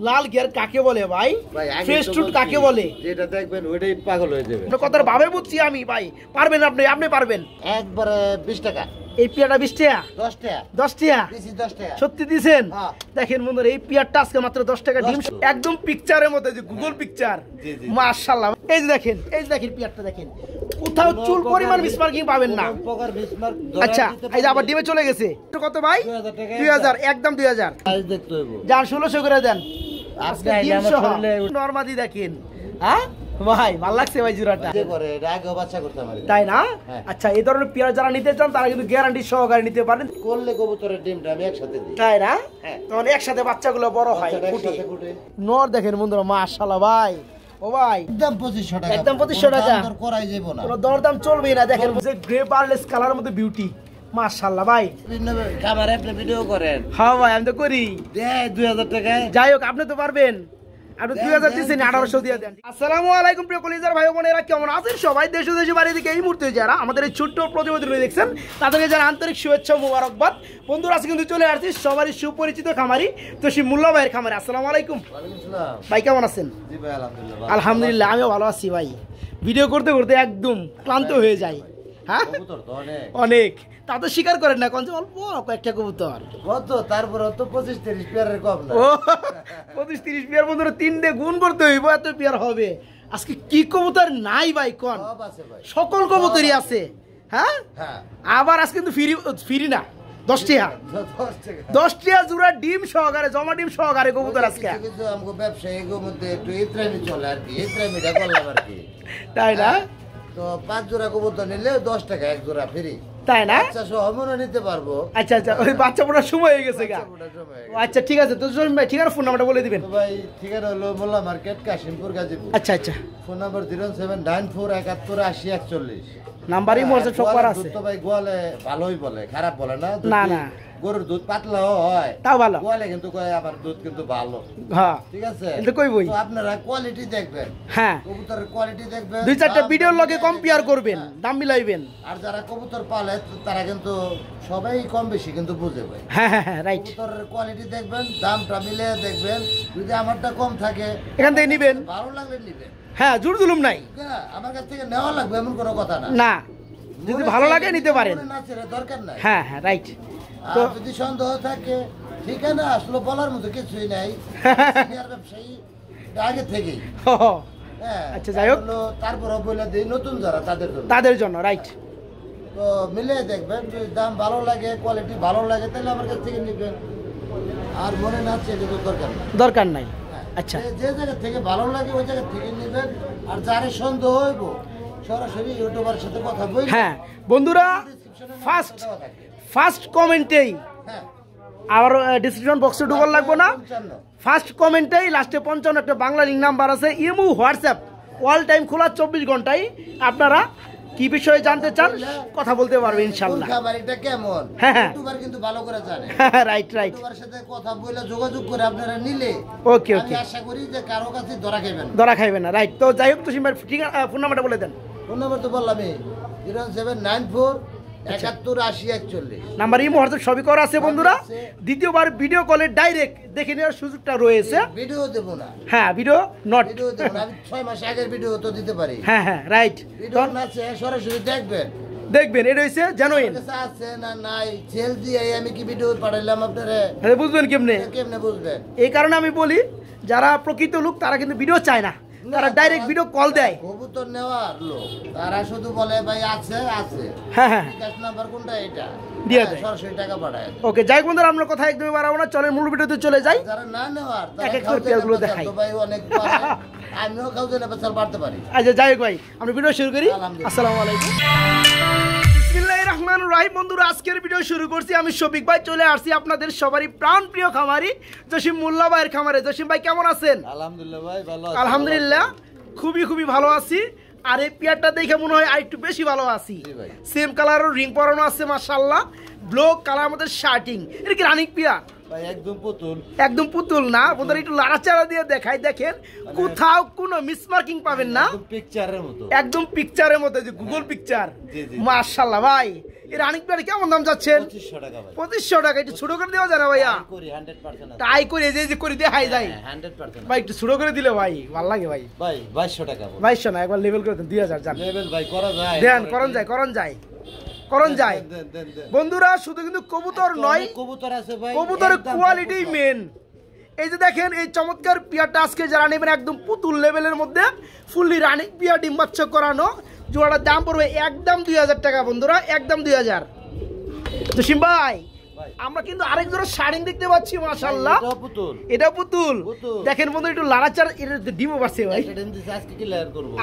লাল gear কাকে বলে ভাই? ফ্রেশ টুট কাকে বলে? যেটা দেখবেন ওইটাই পাগল হয়ে যাবে। কথার ভাবে বুঝছি আমি ভাই। পারবেন আপনি? আপনি পারবেন। একবারে 20 টাকা। এই পিয়াটা 20 টাকা? 10 টাকা। 10 টাকা? দিছি 10 টাকা। সত্যি দিবেন? দেখেন বন্ধুরা, এই পিয়ারটা আজকে মাত্র 10 টাকা ডিম, একদম পিকচারের মতো, যে গুগল পিকচার। মাশাআল্লাহ। এই যে দেখেন, এই যে দেখেন পিয়ারটা দেখেন, কোথাও চুল পরিমাণ মিসমার্কিং পাবেন না। আচ্ছা, এই যে আবার ডিমে চলে গেছে। কত ভাই? 2000। একদম 2000। সাইজ দেখতে হইব। যান 1600 করে দেন। আপনি আইলে আমার শরীরে নরমাদি দেখেন। হ্যাঁ ভাই, ভালো লাগছে ভাই জোড়াটা। করে আগেও বাচ্চা করতে পারি, তাই না? আচ্ছা, এই ধরনের পেয়ার যারা নিতে চান তারা কিন্তু গ্যারান্টি সহকারে নিতে পারেন। করলে কবুতরের ডিমটা আমি একসাথে দিই, তাই না? তখন একসাথে বাচ্চাগুলো বড় হয়। নর দেখেন বন্ধুরা, মাশাআল্লাহ ভাই। ও ভাই, একদম 2500 টাকা। একদম 2500 টাকা। দর করাই যাবে না, কোনো দরদাম চলবেই না। দেখেন যে গ্রে বার্লেস কালারের মধ্যে বিউটি, মাশাআল্লাহ ভাই। ক্যামেরা আপনি ভিডিও করেন? হ্যাঁ ভাই, আমি তো করি। দে 2000 টাকায়। যাই হোক, আপনি তো পারবেন। আপনি 2000 দিচ্ছেন, 1800 দিয়ে দেন। আসসালামু আলাইকুম প্রিয় কলিজার ভাই বোনেরা, কেমন আছেন সবাই? দেশ ও দেশের বাইরে থেকে এই মুহূর্তে যারা আমাদের এই ছোট্ট প্রতিবেদন দেখছেন তাদেরকে যারা আন্তরিক শুভেচ্ছা মোবারকবাদ। বন্ধুরা, আজকে কিন্তু চলে আসছি সবারই সুপরিচিত খামারি তোশিম মোল্লা ভাইয়ের খামারে। আসসালামু আলাইকুম। ওয়ালাইকুম আসসালাম। ভাই কেমন আছেন? জি ভাই, আলহামদুলিল্লাহ। আলহামদুলিল্লাহ, আমিও ভালো আছি ভাই। ভিডিও করতে করতে একদম ক্লান্ত হয়ে যায়। হ্যাঁ, কবুতর তো অনেক অনেক। তা তো স্বীকার করেন না, কোন অল্প কয়েকটা কবুতর। কত? তারপরে তো 25-30 পেয়ারের কম না। ও 25-30 পেয়ার বন্ধুরা, 3 দিয়ে গুণ করতে হইব, এত পেয়ার হবে। আজকে কি কবুতর নাই ভাই কোন? সব আছে ভাই, সকল কবুতরই আছে। হ্যাঁ, হ্যাঁ। আবার আজকে কিন্তু ফ্রি না, 10 টাকা। 10 টাকা জোড়া ডিম সহকারে, জমা ডিম সহকারে কবুতর আজকে। কিন্তু আমাকে ব্যবসায়ীর মধ্যে একটু ইত্রামি চলে আর কি, ইত্রামিটা করলাম আর কি, তাই না? তো 5 জোড়া কবুতর নিলে 10 টাকা 1 জোড়া ফ্রি, তাই না? আচ্ছা সহমনে নিতে পারবো। আচ্ছা আচ্ছা, ওই বাচ্চা পড়ার সময় হয়ে গেছে গা। আচ্ছা ঠিক আছে, তো জমিন ভাই ঠিকানা ফোন নাম্বারটা বলে দিবেন। তো ভাই ঠিকানা হলো মোল্লা মার্কেট, কাশিমপুর, গাজীপুর। আচ্ছা আচ্ছা, ফোন নাম্বার 07941808041। নাম্বারই মোবাইল সব করা আছে। তো ভাই গোয়ালে ভালোই বলে, খারাপ বলে না। না না, গরুর দুধ পাতলাও হয়, তাও ভালো। গোয়ালে কিন্তু কয় আবার দুধ কিন্তু ভালো। হ্যাঁ ঠিক আছে, এটা কইবই। তো আপনারা কোয়ালিটি দেখবেন, হ্যাঁ কবুতরের কোয়ালিটি দেখবেন, 2-4টা ভিডিওর লগে কম্পেয়ার করবেন, দাম মিলাইবেন। আর যারা কবুতর পালে তারা কিন্তু সবাই কম বেশি কিন্তু বুঝে ভাই। হ্যাঁ হ্যাঁ হ্যাঁ, রাইট। কবুতরের কোয়ালিটি দেখবেন, দামটা মিলে দেখবেন, যদি আমারটা কম থাকে এখান থেকে নিবেন, ভালো লাগলে নিবেন। হ্যাঁ, জোর জুলুম নাই, আমার কাছ থেকে নেওয়া লাগবে এমন কোনো কথা না। না, যদি ভালো লাগে নিতে পারেন। দরকার নাই। হ্যাঁ হ্যাঁ, রাইট। তো যদি সন্দেহ থাকে, ঠিকানা আসলে বলার মতো কিছুই নাই, সিনিয়র ব্যবসায়ী আগে থেকেই। হ্যাঁ, আচ্ছা যাই হোক, তারপরে বলে দিই নতুন যারা তাদের জন্য, রাইট। তো মিলে দেখবেন, যদি দাম ভালো লাগে, কোয়ালিটি ভালো লাগে, তাহলে আমার কাছ থেকে নিবেন। আর মনে না চেয়ে দরকার নাই। আচ্ছা, যে জায়গা থেকে ভালো লাগে ওই জায়গা থেকে নিবেন। আর যারে সন্দেহ হইব সরাসরি ইউটিউবার সাথে কথা বলি। হ্যাঁ বন্ধুরা, ফার্স্ট কমেন্টেই, আবার ডিসক্রিপশন বক্সে ঢুকার লাগবে না, ফার্স্ট কমেন্টেই লাস্টে 55 একটা বাংলা লিঙ্ক নাম্বার আছে, ইমো হোয়াটসঅ্যাপ অল টাইম খোলা 24 ঘন্টায়। আপনারা কি বিষয়ে জানতে চান কথা বলতে পারবেন ইনশাআল্লাহ। খাবারটা কেমন ইউটিউবার কিন্তু ভালো করে জানে। রাইট রাইট, ইউটিউবার সাথে কথা বলে যোগাযোগ করে আপনারা নিলে ওকে ওকে, আমি আশা করি যে কারো কাছে ধরা খাইবেন না। রাইট, তো যাই হোক, তো সিম্বার ফোন নাম্বারটা বলে দেন। ফোন নাম্বার তো বললামই, 07941808041 নাম্বার ইমো হোয়াটসঅ্যাপ সবই করা আছে বন্ধুরা। দ্বিতীয়বার ভিডিও কলে ডাইরেক্ট দেখে নেওয়ার সুযোগটা রয়েছে। ভিডিও দেব না, হ্যাঁ ভিডিও নট, ভিডিও দেব না, আমি 6 মাস আগের ভিডিও তো দিতে পারি। হ্যাঁ হ্যাঁ, রাইট। ভিডিও আছে সরাসরি দেখবেন, এটা হইছে জেনুইন আছে না নাই, সেল দিয়ে আমি কি ভিডিও পাঠাইলাম আপনারা বুঝবেন কেমনে বুঝবেন। এই কারণে আমি বলি, যারা প্রকৃত লোক তারা কিন্তু ভিডিও চায় না, তারা ডাইরেক্ট ভিডিও কল দেয়। কবুতর নেওয়ার লোক তারা শুধু বলে ভাই আছে আছে, হ্যাঁ হ্যাঁ, বিকাশ নাম্বার কোনটা এটা দিয়ে দেয়, সরাসরি টাকা পাঠায়। ওকে, যাই বন্ধুরা, আমরা কথা একদমই বাড়াবো না, চলেন মূল ভিডিওতে চলে যাই। যারা না নেওয়ার এক এক করে পেয়ারগুলো দেখাই। ভাই অনেক পারে, আমিও খাওয়াতে না বেচার পারতে পারি। আচ্ছা যাই হোক ভাই, আমরা ভিডিও শুরু করি। আসসালামু আলাইকুম, বিসমিল্লাহির রহমানির রহিম। বন্ধুরা, আজকের ভিডিও শুরু করছি আমি শফিক ভাই, চলে আসছি আপনাদের সবারই প্রাণ প্রিয় খামারি জসিম মোল্লা ভাইয়ের খামারে। জসিম ভাই কেমন আছেন? আলহামদুলিল্লাহ ভাই, ভালো আছি। আলহামদুলিল্লাহ, খুবই ভালো আছি। আর এই পেয়ারটা দেখে মনে হয় আরেকটু বেশি ভালো আছি। সেম কালারের রিং পরানো আছে মাশাআল্লাহ, ব্লু কালার মধ্যে শার্টিং। এটা কি রানিং পেয়ার? ভাই একদম পুতুল, একদম পুতুল না বন্ধুরা, একটু লাড়াচাড়া দিয়ে দেখাই, দেখেন কোথাও কোনো মিসমার্কিং পাবেন না, পিকচারের মতো, একদম পিকচারের মতো, যে গুগল পিকচার। মাশাআল্লাহ ভাই, এই রানিং পেয়ার কেমন দাম যাচ্ছেন? 2500 টাকা ভাই। 2500 টাকা। একটু ছোট করে দেওয়া যায় না ভাইয়া? করি 100% আছে। তাই করে যে করে দেখাই যায় 100% ভাই, একটু ছোট করে দিলে ভাই ভালো লাগে ভাই। ভাই 2200 টাকা ভাই। 2200 না, একবার লেভেল করে দেন 2000 জান। লেভেল ভাই করা যায়। দেন, করণ যায় দেন। বন্ধুরা। শুধু কিন্তু কবুতর নয়, কবুতর আছে ভাই। কবুতরের একদম কোয়ালিটি কবুতর। মেন। এই যে দেখেন এই চমৎকার পিয়ারটা আজকে যারা নেবেন একদম পুতুল লেভেলের মধ্যে ফুললি রানিং পিয়ার, ডিম বাচ্চা করানো, জোড়াটার দাম পড়বে একদম 2000 টাকা বন্ধুরা, একদম 2000। জসিম ভাই, আমরা কিন্তু আরেক জোড়া শাড়িং দেখতে পাচ্ছি মাশাআল্লাহ। এটা পুতুল। দেখেন বন্ধু একটু লাড়াচার, এটা ডিমও পাচ্ছে ভাই।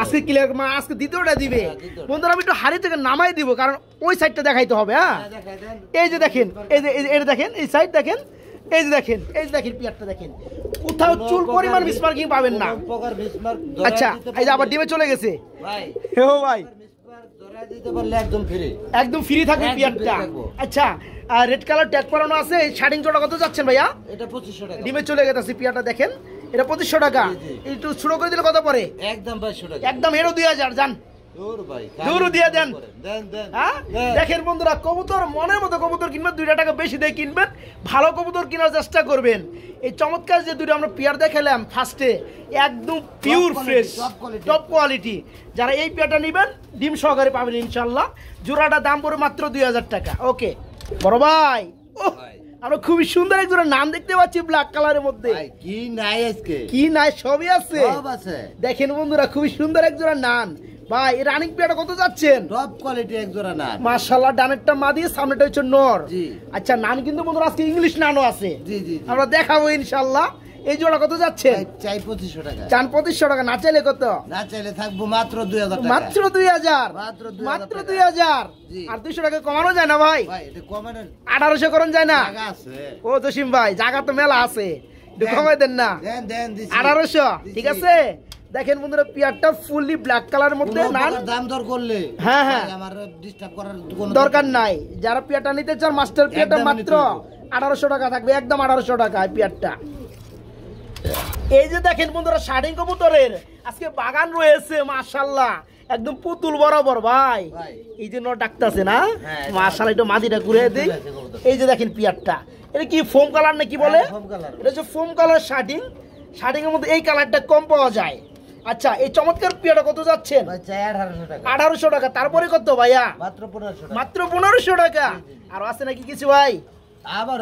আজকে ক্লিয়ার করব। আজকে দ্বিতীয়টা দিবে বন্ধুরা। আমি একটু হাড়ি থেকে নামাই দিব, কারণ ওই সাইডটা দেখাইতে হবে। হ্যাঁ, এই যে দেখেন, এটা দেখেন, এই সাইড দেখেন, এই যে দেখেন পিয়ারটা দেখেন, কোথাও চুল পরিমাণ মিসমার্কিং পাবেন না। আচ্ছা, এই যে আবার ডিমে চলে গেছে ভাই। ও ভাই, একদম ফ্রি থাকবে পিয়ারটা। আচ্ছা, রেড কালার ট্যাগ করানো আছে। শাড়িং জোড়া কত যাচ্ছেন ভাইয়া? এটা 2500 টাকা। ডিমে চলে গেছে পিয়ারটা দেখেন, এটা 2500 টাকা। একটু ছোট করে দিলে কত পড়ে? একদম 2200 টাকা। একদম এরও 2000 জান। দূর দিয়ে দেন। হ্যাঁ, দেখেন বন্ধুরা, কবুতর মনের মতো কবুতর কিনবেন, 2 টাকা বেশি দিয়ে কিনবেন, ভালো কবুতর কেনার চেষ্টা করবেন। এই চমৎকার যে দুটো আমরা পেয়ার দেখালাম ফার্স্টে, একদম পিওর ফ্রেশ টপ কোয়ালিটি। যারা এই পেয়ারটা নেবেন ডিম সহকারে পাবেন ইনশাল্লাহ। জোড়াটা দাম পড়ে মাত্র 2000 টাকা। ওকে বড় ভাই, আমরা খুবই সুন্দর এক জোড়া নাম দেখতে পাচ্ছি ব্ল্যাক কালারের মধ্যে। কি নাই আজকে? কি নাই, সবই আছে। দেখেন বন্ধুরা, খুবই সুন্দর এক জোড়া নান ভাই। এই রানিং পেয়ারটা কত যাচ্ছেন? টপ কোয়ালিটি এক জোড়া নান মাশাআল্লাহ। ডানেরটা মাদি, সামনেটা হচ্ছে নর। আচ্ছা, নান কিন্তু বন্ধুরা আজকে ইংলিশ নানও আছে, আমরা দেখাবো ইনশাআল্লাহ। এই জোড়া কত যাচ্ছেন? চাই 2500 টাকা। চান 2500 টাকা। না চাইলে কত? না চাইলে থাকবো মাত্র 2000 টাকা। মাত্র 2000। মাত্র 2000। আর 200 টাকা কমানো যায় না ভাই? ভাই এটা কমানো 1800 করন যায় না? জায়গা আছে। ও জসিম ভাই, জায়গা তো মেলা আছে, একটু কমাই দেন না। দেন 1800 ঠিক আছে। দেখেন বন্ধুরা, পিয়ারটা ফুললি ব্ল্যাক কালারের মধ্যে নান। দাম দর করলে হ্যাঁ আমার ডিস্টার্ব করার কোনো দরকার নাই। যারা পিয়ারটা নিতে চান মাস্টার পিয়ারটা মাত্র 1800 টাকা থাকবে, একদম 1800 টাকা পিয়ারটা। এই যে দেখেন বন্ধুরা, শাড়িং কবুতরের আজকে বাগান রয়েছে মাশাআল্লাহ, একদম পুতুল বরাবর ভাই। এই যে নর ডাকতেছে না মাশাআল্লাহ, একটু মাদিটা ঘুরে দেই। এই যে দেখেন পিয়ারটা, এটা কি ফোম কালার না কি বলে? এটা হচ্ছে ফোম কালার শাড়িং। শাড়িং এর মধ্যে এই কালারটা কম পাওয়া যায়। আচ্ছা, এই চমৎকার পিয়ারটা কত যাচ্ছেন? 1800 টাকা। তারপরে কত ভাইয়া? মাত্র 1500 টাকা। আর আছে নাকি কিছু ভাই? আবার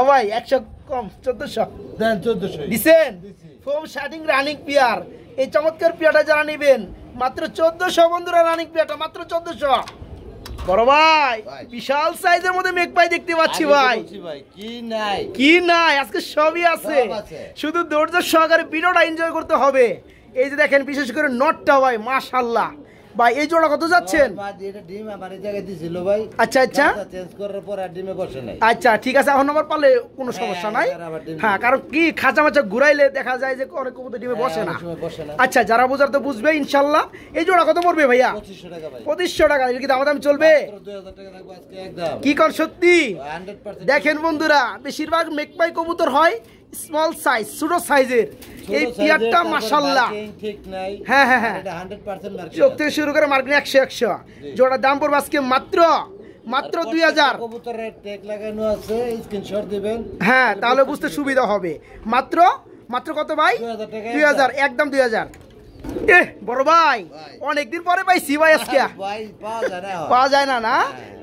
ভাই 100 কম, 1400 দেন। 1400 দিছেন। ফোম শার্টিং রানিং পিয়ার, এই চমৎকার পিয়ারটা যারা নেবেন মাত্র 1400 বন্ধুরা। রানিং পিয়ারটা মাত্র 1400। বড় ভাই, বিশাল সাইজের মধ্যে মেঘপাই দেখতে পাচ্ছি ভাই। কি নাই আজকে সবই আছে, শুধু ধৈর্য সহকারে ভিডিওটা এনজয় করতে হবে। এই যে দেখেন, বিশেষ করে নটটা ভাই মাশাআল্লাহ। ভাই এই জোড়া কত যাচ্ছেন? আচ্ছা আচ্ছা আচ্ছা, ঠিক আছে। এখন আমার পারলে কোনো সমস্যা নাই। হ্যাঁ, কারণ কি খাঁচা মাচা ঘুরাইলে দেখা যায় যে অনেক কবুতর ডিমে বসে না। আচ্ছা, যারা বোঝার তো বুঝবে ইনশাল্লাহ। এই জোড়া কত পড়বে ভাইয়া? 2500 টাকা। এর কি দাম চলবে? কি কর সত্যি? দেখেন বন্ধুরা, বেশিরভাগ মেকপাই কবুতর হয় স্মল সাইজ, ছোট সাইজের। এই পিয়ারটা মাশাআল্লাহ ঠিক নাই। হ্যাঁ হ্যাঁ হ্যাঁ, 100% মার্কেট চোখ থেকে শুরু করে মার্কেট 100 জোড়া দাম পড়বে আজকে মাত্র 2000। কবুতরের ট্যাগ লাগানো আছে, স্ক্রিনশট দিবেন। হ্যাঁ, তাহলে বুঝতে সুবিধা হবে। মাত্র কত ভাই? 2000, একদম 2000। বড় ভাই, অনেকদিন পরে পাইছি ভাই আজকে। পাওয়া যায় না না?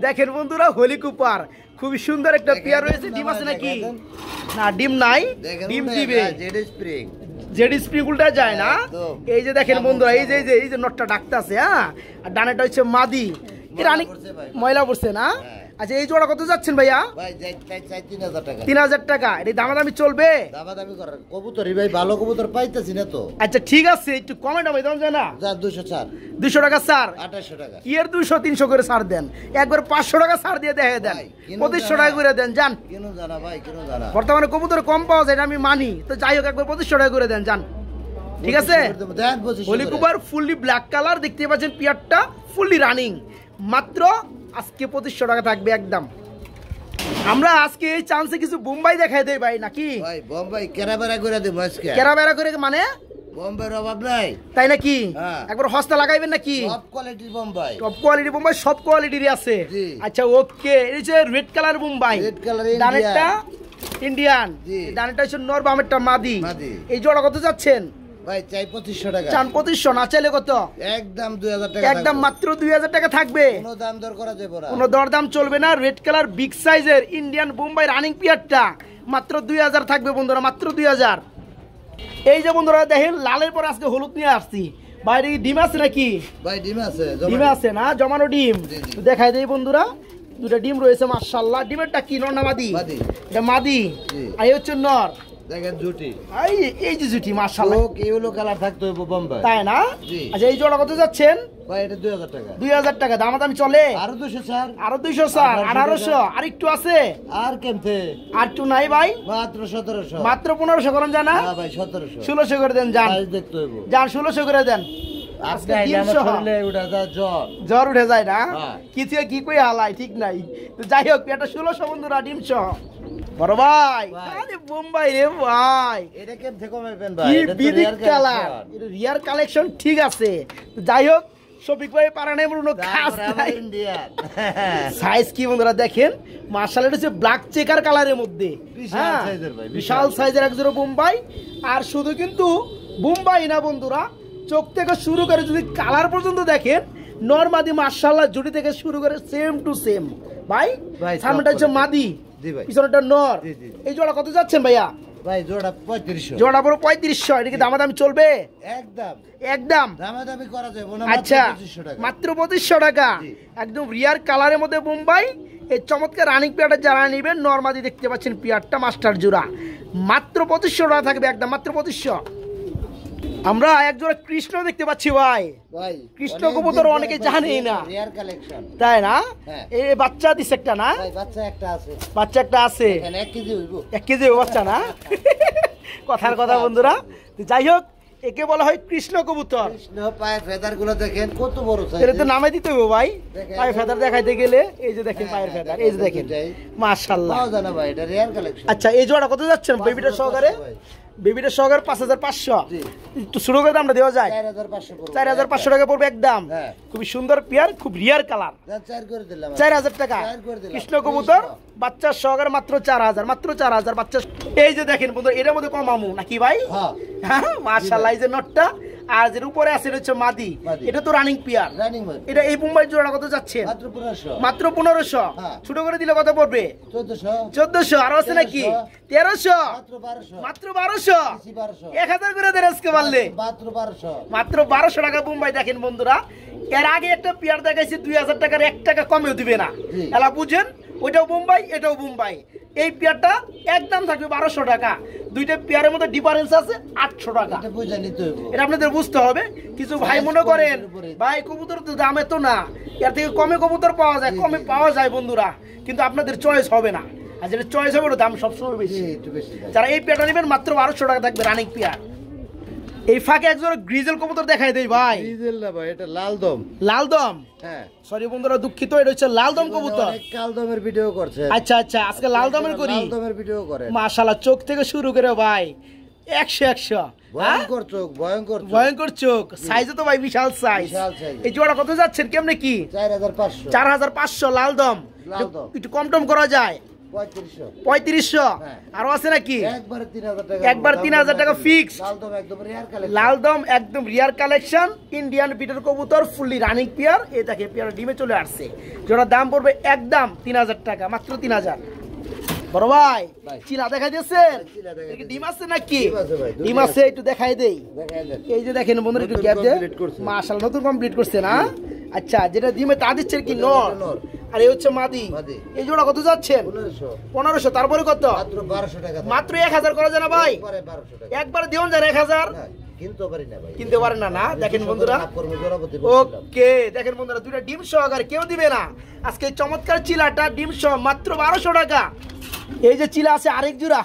দেখেন বন্ধুরা, হোলি কুপার খুবই সুন্দর একটা পেয়ার রয়েছে। ডিম আছে নাকি? না, ডিম নাই, ডিম দিবে। জেডি স্প্রিং উল্টা যায় না। এই যে দেখেন বন্ধুরা, এই যে নটটা ডাকতেছে। হ্যাঁ, আর ডানেটা হচ্ছে মাদি। রানী ময়লা পড়ছে না? আচ্ছা, এই জোড়া কত যাচ্ছেন ভাইয়া? 3000 টাকা। এর দামাদামি চলবে? কবুতরই ভাই, ভালো কবুতর পাইতেছি না তো। আচ্ছা ঠিক আছে, একটু কমে দাম দাম যায় না? 200 টাকা স্যার। 2800 টাকা। কি এর 200-300 করে ছাড় দেন, একবার 500 টাকা ছাড় দিয়ে দেখে দেন, 2500 টাকা করে দেন জান। কেন জানা ভাই, কেন জানা? বর্তমানে কবুতর কম পাওয়া যায়, এটা আমি মানি। তো যাই হোক, একবার 2500 টাকা করে দেন জান, ঠিক আছে? হোলি কুপার ফুললি ব্ল্যাক কালার দেখতে পাচ্ছেন, পিয়ারটা ফুললি রানিং। মাত্র আজকে 2500 টাকা থাকবে একদম। আমরা আজকে এই চান্সে কিছু বোম্বাই দেখাই দেই ভাই নাকি? ভাই বোম্বাই কেরাবেরা করে দেব আজকে। কেরাবেরা করে মানে বোম্বাইয়ের অভাব নাই। তাই নাকি? হ্যাঁ। একবার হস্তা লাগাইবেন নাকি? সব কোয়ালিটির বোম্বাই। টপ কোয়ালিটি বোম্বাই, সব কোয়ালিটিরই আছে। জি। আচ্ছা ওকে, এই যে red colour Bombay, red colour ডানেরটা ইন্ডিয়ান, জি। ডানেরটা হচ্ছে নর, বামেরটা মাদি। মাদি। এই জোড়া কত যাচ্ছেন? ভাই চাই 2500 টাকা। চান 2500, না চাইলে কত? একদম 2000 টাকা। একদম মাত্র 2000 টাকা থাকবে। কোনো দাম দর করা যাবে না। কোনো দরদাম চলবে না। রেড কালার বিগ সাইজের ইন্ডিয়ান বোম্বাই রানিং পিয়ারটা মাত্র 2000 থাকবে বন্ধুরা, মাত্র 2000। এই যে বন্ধুরা দেখেন, লালের পর আজকে হলুদ নিয়ে আসছি। বাইরে কি ডিম আছে নাকি? ভাই ডিম আছে, ডিম আছে না, জমানো ডিম। জি, জি। দেখাই দেই বন্ধুরা, দুটো ডিম রয়েছে মাশাআল্লাহ। ডিমেরটা কি নর না মাদি? মাদি। এটা মাদি। জি। আর এই হচ্ছে নর। দেখেন জুটি। এই যে জুটি মাশাআল্লাহ। ও ইয়েলো কালার থাকতে হবে বোম্বাই। তাই না? জি। আচ্ছা এই জোড়া কত যাচ্ছেন? ভাই এটা 2000 টাকা। 2000 টাকা দামাদামি চলে? আরো 200 স্যার। আরো 200 স্যার, 1800। আর একটু আছে? আর কেমতে? আর একটু নাই ভাই? মাত্র 1700। মাত্র 1500 করেন জানা? হ্যাঁ ভাই 1700। 1600 করে দেন যান। সাইজ দেখতে হবে। যান 1600 করে দেন। আপনি আজকে আইলে আমার 300 শরীরে উঠা যা জ্বর। জ্বর উঠে যায় না? হ্যাঁ। কি থেকে কি কই হালাই ঠিক নাই। তো যাই হোক, এটা 1600 বন্ধুরা ডিম সহ। বড় ভাই, ভাই। আরে বোম্বাই রে ভাই, এটা কেমতে কমাইবেন ভাই? কি এটা তো বিদিক rare কালার, collection। এটা রিয়ার কালেকশন ঠিক আছে। তো যাই হোক, শফিক ভাই পারা নাই বলুন খাস তারপরে আমার নাই। ইন্ডিয়ান। সাইজ কি বন্ধুরা দেখেন মাশাআল্লাহ, এটা হচ্ছে ব্ল্যাক চেকার কালারের মধ্যে। বিশাল হ্যাঁ, সাইজের ভাই, বিশাল সাইজের এক জোড়া বোম্বাই। আর শুধু কিন্তু বোম্বাই না বন্ধুরা, চোখ থেকে শুরু করে যদি কালার পর্যন্ত দেখেন, নরমাদি মাশাআল্লাহ জুটি থেকে শুরু করে সেম টু সেম। ভাই ভাই, সামনেটা হচ্ছে মাদি, জি ভাই। পিছনেটা নর। জি, জি। এই জোড়া কত যাচ্ছেন ভাইয়া? ভাই জোড়া 3500। জোড়া পুরো 3500। এটা কি দামাদামি চলবে? একদম একদম। দামাদামি করা যাবে না। আচ্ছা, মাত্র 2500 টাকা। মাত্র 2500 টাকা। জি। একদম রিয়ার কালারের মধ্যে বোম্বাই। এই চমৎকার রানিং পেয়ারটা যারা নেবেন, নরমাদি দেখতে পাচ্ছেন পেয়ারটা মাস্টার জোড়া, মাত্র 2500 টাকা থাকবে, একদম মাত্র 2500। আমরা এক জোড়া কৃষ্ণ দেখতে পাচ্ছি ভাই। ভাই কৃষ্ণ কবুতর অনেকে জানেই না, রিয়ার কালেকশন। তাই না? হ্যাঁ। এই বাচ্চা দিছে একটা না? ভাই বাচ্চা একটা আছে। বাচ্চা একটা আছে, এখানে 1 কেজি হইব। 1 কেজি বাচ্চা না? কথার কথা বন্ধুরা। তো যাই হোক, একে বলা হয় কৃষ্ণ কবুতর। কৃষ্ণ পায়ের ফেদার গুলো দেখেন কত বড় সাইজ। এটা তো নামাই দিতে হবে ভাই, দেখেন। পায়ের ফেদার দেখাইতে গেলে। এই যে দেখেন হ্যাঁ, পায়ের হ্যাঁ, ফেদার, দেখেন, এই যে দেখেন দুটাই। মাশাআল্লাহ। পাওয়া যায় না ভাই, এটা রিয়ার কালেকশন। আচ্ছা এই জোড়া কত যাচ্ছেন বেবিটা সহকারে? ভাই। বেবিটা সহকারে 5500। জি। একটু শুরু করে দামটা দেওয়া যায়? 4500 পড়বে। 4500 টাকা পড়বে একদম। হ্যাঁ। খুবই সুন্দর পেয়ার, খুব রিয়ার কালার। যা 4 করে দিলাম। 4000 টাকা 4 করে দিলাম। কৃষ্ণ কবুতর বাচ্চা সহকারে মাত্র 4000, মাত্র 4000 বাচ্চা। এই যে দেখেন বন্ধু, এটার মধ্যে কমামু নাকি ভাই? হ্যাঁ। হ্যাঁ মাশাআল্লাহ। এই যে নটটা, আর যে উপরে আছে এটা হচ্ছে মাদি। মাদি। এটা তো রানিং পেয়ার। রানিং ভাই। এটা এই বোম্বাই জোড়া কত যাচ্ছেন? মাত্র 1500। মাত্র 1500। হ্যাঁ। ছোট করে দিলে কত পড়বে? 1400। 1400। আরো আছে নাকি? 1300। মাত্র 1200। মাত্র 1200। বেশি 1200। 1000 করে দেন আজকে পারলে। মাত্র 1200। মাত্র 1200 টাকা বোম্বাই। দেখেন বন্ধুরা, এর আগে একটা পেয়ার দেখাইছি 2000 টাকার 1 টাকা কমেও দিবে না। জি। এলা বুঝেন, ওইটাও বোম্বাই এটাও বোম্বাই। এই পেয়ারটা একদম থাকবে 1200 টাকা। দুইটা পেয়ারের মধ্যে ডিফারেন্স আছে 800 টাকা। এটা বুঝে নিতে হইব। এটা আপনাদের বুঝতে হবে। কিছু ভাই Size মনে করেন কবুতরের উপরে। ভাই কবুতর তো দামে তো না, এর থেকে কমে কবুতর পাওয়া যায়, কমে পাওয়া যায় বন্ধুরা, কিন্তু আপনাদের চয়েস হবে না। আর যেটা চয়েস হবে ওটা দাম সবসময় জি, বেশি। একটু বেশি ভাই। যারা এই পেয়ারটা নেবেন মাত্র 1200 টাকা থাকবে রানিং পেয়ার। এই ফাঁকে একজন গ্রিজেল কবুতর দেখাই দেই ভাই। ডিজেল না ভাই, এটা লাল দম। লাল দম, হ্যাঁ। সরি বন্ধুরা দুঃখিত, এটা হচ্ছে লাল দম কবুতর। অনেক কাল দমের ভিডিও করছে। আচ্ছা আচ্ছা, আজকে লাল দমের করি। লাল দমের ভিডিও করে। মাশাআল্লাহ, চোখ থেকে শুরু করে ভাই 100 হ্যাঁ? ভয়ঙ্কর চোখ, ভয়ঙ্কর চোখ। ভয়ঙ্কর চোখ, সাইজও তো ভাই বিশাল সাইজ। বিশাল size। এই জোড়া কত যাচ্ছেন কেমনে কি? 4500। 4500 লাল দম। লাল দম। একটু কম টম করা যায়? 3500। 3500। হ্যাঁ। আরো আছে নাকি? একবারে 3000 টাকা। একবার 3000 টাকা fixed। লাল দম একদম রিয়ার কালেকশন। লাল দম একদম রিয়ার কালেকশন, ইন্ডিয়ান বিটের কবুতর, ফুললি রানিং পেয়ার। এই দেখে পেয়ার ডিমে চলে আসছে। যেটার দাম পড়বে একদম 3000 টাকা, মাত্র 3000। বড় ভাই ভাই। চিলা দেখাই দিয়েছেন? চিলা দেখাই দিয়েছি। ডিম আছে নাকি? ডিম আছে ভাই, দুটোই ডিম আছে, একটু দেখাই দেই। দেখাই দেন। এই যে দেখেন বন্ধুরা, একটু নতুন গ্যাপ দিয়ে complete করছে। মাশাআল্লাহ নতুন কমপ্লিট করছে না? আচ্ছা, যেটা ডিমে তা দিচ্ছেন কি এটা নর? নর। আর এই হচ্ছে মাদি। মাদি। এই জোড়া কত যাচ্ছেন? 1500। 1500। তারপরে কত? মাত্র 1200 টাকা। মাত্র 1000 করা যায় না ভাই? একবারে 1200 টাকা। একবার দিওন যান 1000। না, কিনতে পারি না ভাই। কিনতে পারেন না না? দেখেন বন্ধুরা, ওকে দেখেন বন্ধুরা, দুইটা ডিম সহকারে কেউ দিবে না। আজকে এই চমৎকার চিলাটা ডিম সহ মাত্র 1200 টাকা। এই যে চিলা আছে আরেক জোড়া,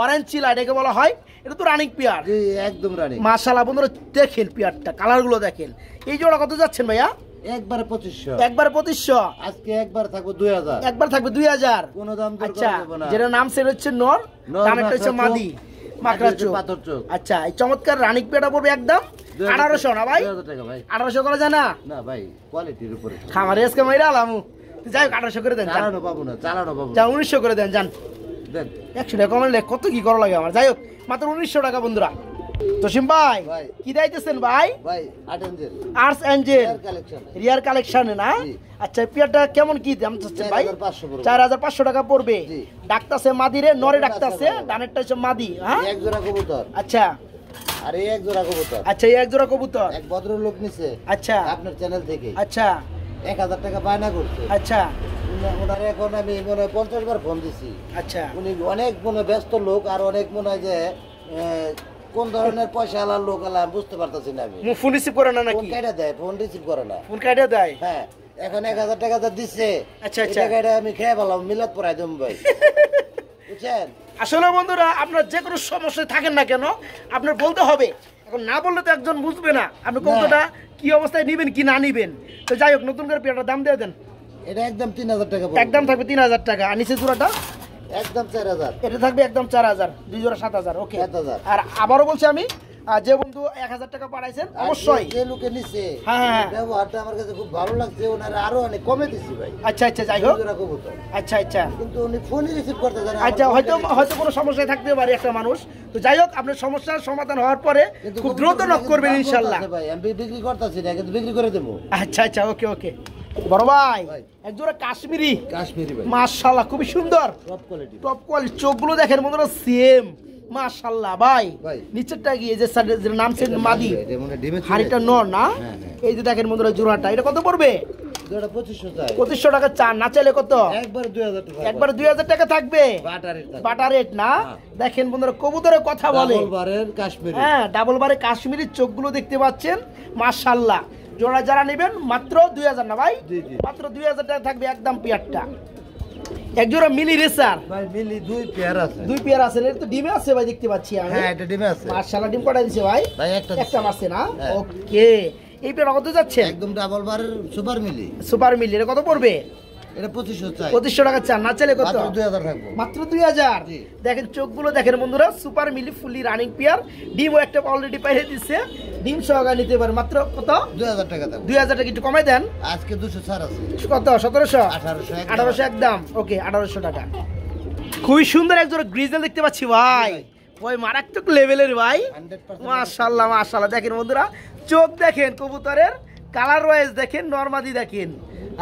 অরেঞ্জ চিলা, এটাকে বলা হয়। এটা তো রানিং পেয়ার। জি, একদম রানি। মাশাআল্লাহ বন্ধুরা, দেখেন পেয়ারটা, কালারগুলো দেখেন। এই জোড়া কত যাচ্ছেন ভাইয়া? একবারে 2500। একবার 2500। আজকে একবার থাকবো 2000। একবার থাকবে 2000। কোনো দাম দর আচ্ছা, করা যাবে না। যেটা নাম সেটা হচ্ছে নর, নর দামেরটা না, হচ্ছে চোখ। মাদি। মাকড়ার চোখ পাথর চোখ। আচ্ছা এই চমৎকার রানিক পেয়ারটা পড়বে একদম 1800 না ভাই 2000 টাকা ভাই। 1800 করা যায় না না ভাই কোয়ালিটির উপরে খামারে আজকে মাইরা আলামু যাই হোক 1800 করে দেন যান। চালানো পাবো না চালানো পাবো যা 1900 করে দেন যান দেন 100 টাকা কমালে কত কি করা লাগে আমার যাই হোক মাত্র 1900 টাকা বন্ধুরা তসিম ভাই ভাই। কি দাইতেছেন ভাই ভাই 8 ইঞ্চের আর্টস এঞ্জেল এয়ার কালেকশন রিয়ার কালেকশনে না জি। আচ্ছা পেয়ারটা কেমন কি দাম চাচ্ছেন ভাই 4500 পড়বে। 4500 টাকা পড়বে জি। ডাকতাছে মাদিরে নরে নরে ডাকতাছে ডাকতাছে। ডানেরটা হচ্ছে মাদি হ্যাঁ এক জোড়া কবুতর আচ্ছা আর এই এক জোড়া কবুতর আচ্ছা এই এক জোড়া কবুতর এক ভদ্রলোক নিছে আচ্ছা আপনার চ্যানেল থেকে আচ্ছা 1000 টাকা বায়না করছে আচ্ছা ওনার এখন আমি মনে হয় 50 বার ফোন দিছি আচ্ছা উনি অনেক মনে ব্যস্ত লোক আর অনেক মনে হয় যে কোন ধরনের পয়সা আলার লোক আলা বুঝতে পারতেছি না আমি ফোন রিসিভ করে না ফোন নাকি কেটে দেয় ফোন রিসিভ করে না ফোন কাটিয়ে দেয় হ্যাঁ এখন 1000 টাকা যা দিচ্ছে আচ্ছা, এই আচ্ছা। টাকাটা আমি খেয়ে পেলাম মিলাদ পড়াই দেবো ভাই বুঝছেন আসলে বন্ধুরা আপনার যে কোনো সমস্যায় থাকেন না কেন আপনার বলতে হবে এখন না বললে তো একজন বুঝবে না আপনি কতটা কি অবস্থায় নিবেন কি না নিবেন তো যাই হোক নতুন করে পেয়ারটার দাম দিয়ে দেন এটা একদম 3000 টাকা পড়বে। একদম থাকবে 3000 টাকা আর নিচে জোড়াটা একদম 4000 এটা থাকবে একদম 4000 দুই জোড়া 7000 ওকে 7000 আর আবারও বলছি আমি যে বন্ধু 1000 টাকা পাঠাইছেন আর অবশ্যই যে লোকে নিছে হ্যাঁ, হ্যাঁ। ব্যবহারটা আমার কাছে খুব ভালো লাগছে ওনারা আরো অনেক কমে দিছি ভাই আচ্ছা আচ্ছা যাই হোক জোড়া কবুতর আচ্ছা আচ্ছা কিন্তু উনি ফোনই রিসিভ করতে জানে না। আচ্ছা হয়তো হয়তো কোনো সমস্যায় থাকতে পারে একটা মানুষ তো যাই হোক আপনার সমস্যার সমাধান হওয়ার পরে কিন্তু খুব কবুতর দ্রুত নক করবেন দাম ইনশাল্লাহ বলতাছে ভাই আমি বিক্রি করতেছি না কিন্তু বিক্রি করে দেবো আচ্ছা আচ্ছা ওকে ওকে বড় ভাই ভাই। এক জোড়া কাশ্মীরি কাশ্মীরি ভাই মাশাআল্লাহ খুবই সুন্দর টপ কোয়ালিটি টপ কোয়ালিটি চোখগুলো দেখেন বন্ধুরা সেম মাশাআল্লাহ ভাই ভাই। নিচেরটা কি এই যে যে নাম ছিল মাদি এটা মনে ডিমে হাড়িটা নর না হ্যাঁ, হ্যাঁ। এই যে দেখেন বন্ধুরা জোড়াটা এটা কত পড়বে জোড়া 2500 চাই 2500 টাকা চান না চাইলে কত একবার 2000 টাকা একবার 2000 টাকা থাকবে বাটারের টাকা বাটার রেট না হ্যাঁ। দেখেন বন্ধুরা কবুতরের কথা বলে ডাবল বারের কাশ্মীরি হ্যাঁ ডাবল বারে কাশ্মীরি চোখগুলো দেখতে পাচ্ছেন মাশাআল্লাহ জোড়া যারা নেবেন মাত্র 2000 না ভাই জি, জি। মাত্র 2000 টাকা থাকবে একদম পেয়ারটা এক জোড়া মিলি রেসার ভাই মিলি দুই পেয়ার আছে দুই পেয়ার আছে এর তো ডিমে আছে ভাই দেখতে পাচ্ছি আমি হ্যাঁ এটা ডিমে আছে মাশাআল্লাহ ডিম কটা দিছে ভাই ভাই একটা একটা মারছে না হ্যাঁ। ওকে এই পেয়ার কত যাচ্ছে একদম ডাবল বারের সুপার মিলি সুপার মিলি এর কত পড়বে এটা 2500 চাই 2500 টাকা চান না চাইলে কত মাত্র 2000 থাকবো মাত্র 2000 জি। দেখেন চোখগুলো দেখেন বন্ধুরা সুপার মিলি ফুলি রানিং পেয়ার ডিমও একটা অলরেডি পাইয়ে দিচ্ছে ডিম সহকারে নিতে পারে মাত্র কত 2000 টাকা থাকবো 2000 টাকা একটু কমাই দেন আজকে 200 ছাড় আছে কত 1700 1800 1800 একদম ওকে 1800 টাকা খুবই সুন্দর একজোড়া গ্রিজেল দেখতে পাচ্ছি ভাই ওই মারাত্মক লেভেলের ভাই 100% মাশাআল্লাহ মাশাআল্লাহ দেখেন বন্ধুরা চোখ দেখেন কবুতরের কালার ওয়াইজ দেখেন নরমাদি দেখেন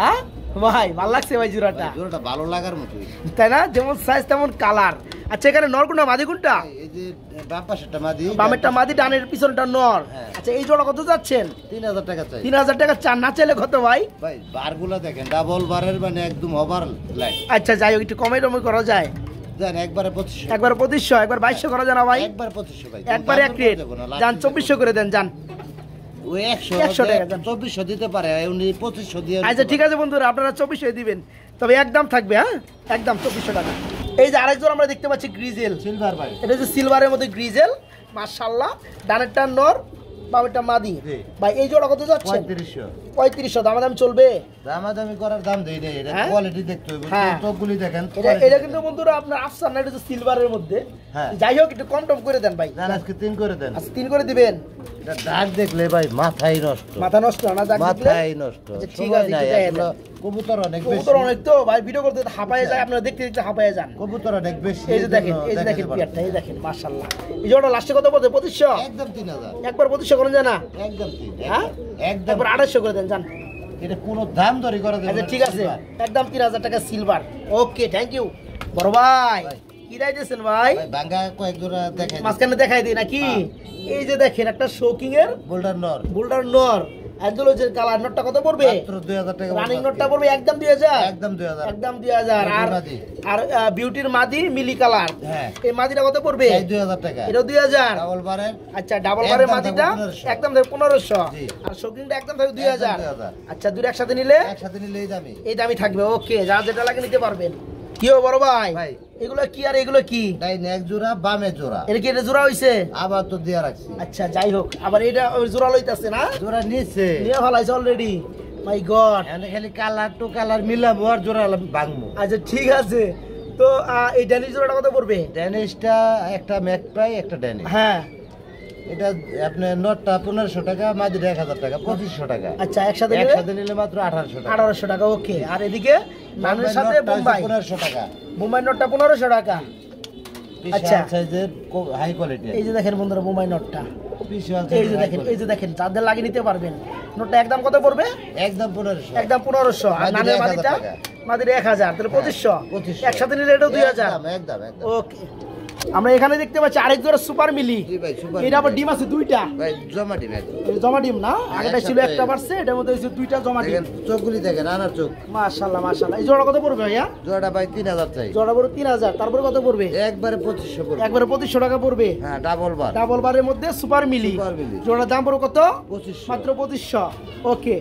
হ্যাঁ ভাই ভালো লাগছে ভাই জোড়াটা জোড়াটা ভালো লাগার মতোই তাই না যেমন সাইজ তেমন কালার আচ্ছা এখানে নর কোনটা মাদি কোনটা এই যে বাম পাশেরটা মাদি বামেরটা মাদি ডানের পিছনটা নর হ্যাঁ। আচ্ছা এই জোড়া কত যাচ্ছেন 3000 টাকা চাই 3000 টাকা চান না চাইলে কত ভাই ভাই বারগুলা দেখেন ডাবল বারের মানে একদম ওভার লাইন আচ্ছা যাই হোক একটু কমাই টমাই করা যায় দেন একবারে 2500 একবার 2500 একবার 2200 করা যায় না ভাই একবার 2500 ভাই একবার এক রেট যান 2400 করে দেন যান ওই 100 100 টাকা দেন। 2400 দিতে পারে উনি 2500 দিয়ে আচ্ছা ঠিক আছে বন্ধুরা আপনারা 2400 দিবেন তবে একদম থাকবে হ্যাঁ একদম 2400 টাকা এই যে আরেকজন আমরা দেখতে পাচ্ছি গ্রিজেল সিলভার ভাই এটা যে সিলভারের মধ্যে গ্রিজেল মাশাআল্লাহ ডানেরটা নর বামেরটা মাদি জি। ভাই এই জোড়া কত যাচ্ছে 3500 3500 দামাদাম চলবে দামাদামি করার দাম দেই না এটা হ্যাঁ? কোয়ালিটি দেখতে হবে হ্যাঁ। চোখগুলি দেখেন এটা কিন্তু বন্ধুরা আপনার আফসান না এটা যে সিলভারের মধ্যে হ্যাঁ। যাই হোক একটু কম টম করে দেন ভাই জান আজকে 3 করে দেন আচ্ছা 3 করে দিবেন এটা দাগ দেখলে ভাই মাথাই নষ্ট মাথা নষ্ট না দাগ দিলে মাথাই নষ্ট আচ্ছা, ঠিক সময় আছে, নাই একটু দেখাই এগুলো কবুতর অনেক বেশি কবুতর অনেক তো ভাই ভিডিও করতে হাঁপায়ে যায় আপনারা দেখতে দেখতে হাঁপায়ে যান কবুতর অনেক বেশি এই যে দেখেন এই যে দেখেন পিয়ারটা এই দেখেন মাশাআল্লাহ এই জোড়া লাস্টে কত পড়ছে 2500 একদম 3000 একবার 2500 করেন যায় না একদম 3 হ্যাঁ একদম একবার 2800 করে দেন জান এটা কোনো দাম দরি করে দেবেন আচ্ছা ঠিক আছে একদম 3000 টাকা সিলভার ওকে থ্যাংক ইউ বড় ভাই ভাই। কি রাইতেছেন ভাই ভাই বাঙ্গা কয়েক জোড়া দেখেন মাঝখানে দেখাই দিই নাকি এই যে দেখেন একটা শোকিং এর বোল্ডার নর বোল্ডার নর একদম যে কালার নটটা কত পড়বে মাত্র 2000 টাকা রানিং নটটা পড়বে একদম 2000 একদম 2000 একদম 2000 আর মাদি। আর বিউটির মাদি মিলি কালার হ্যাঁ। এই মাদিটা কত পড়বে এই 2000 টাকা এটাও 2000 ডাবল বারের আচ্ছা ডাবল বারের একদম মাদিটা 1500 একদম থাকবে 1500 জি। আর শোকিংটা একদম থাকবে 2000 2000 আচ্ছা দুটো একসাথে নিলে একসাথে নিলেই দামি এই দামি থাকবে ওকে যা যেটা লাগে নিতে পারবেন কি হো বড় ভাই ভাই। এগুলো কি আর এগুলো কি তাই এক জোড়া বামে জোড়া এটা কি এটা জোড়া হইছে আবার তো দিয়া রাখছি আচ্ছা যাই হোক আবার এটা ওই জোড়া লইতাছে না জোড়া নিচে নিয়ে ফেলাইছে অলরেডি মাই গড এখানে খালি কালার টু কালার মিলাবো আর জোড়া ভাঙবো আচ্ছা ঠিক আছে তো এই ড্যানিশ জোড়াটা কত পড়বে? ড্যানিশটা একটা ম্যাকপাই একটা ড্যানিশ। হ্যাঁ, এটা আপনার নটটা 1500 টাকা, মাদিটা 1000 টাকা, 2500 টাকা। আচ্ছা, একসাথে নিলে মাত্র 1800 টাকা। 1800 টাকা। ওকে, আর এদিকে নানের সাথে বোম্বাই 1500 টাকা। বোম্বাই নটটা 1500 টাকা। আচ্ছা, সাইজের হাই কোয়ালিটি। এই যে দেখেন বন্ধুরা বোম্বাই নটটা, এই যে দেখেন যাদের লাগিয়ে নিতে পারবেন। নোটটা একদম কত পড়বে? একদম 1500। একদম 1500। আর নানের মাদিটা? মাদিটা 1000, তাহলে 2500। একসাথে নিলে এটা 2000। একদম। ওকে, আমরা এখানে দেখতে পাচ্ছি আরেক জোড়া সুপার মিলি। এটা আবার ডিম আছে দুইটা। ভাই জমা ডিম একদম। জমা ডিম না? আগেটা ছিল একটা পারছে, এটার মধ্যে হইছে দুইটা জমা ডিম। চোখগুলি দেখেন, আনার চোখ। মাশাআল্লাহ মাশাআল্লাহ। এই জোড়া কত পড়বে ভাইয়া? জোড়াটা ভাই 3000 চাই। জোড়া পড়বে 3000। তারপরে কত পড়বে? একবারে 2500 পড়বে। একবারে 2500 টাকা পড়বে। হ্যাঁ, ডাবল বার। ডাবল বারের মধ্যে সুপার মিলি। জোড়ার দাম পড়বে কত? 2500। মাত্র 2500। ওকে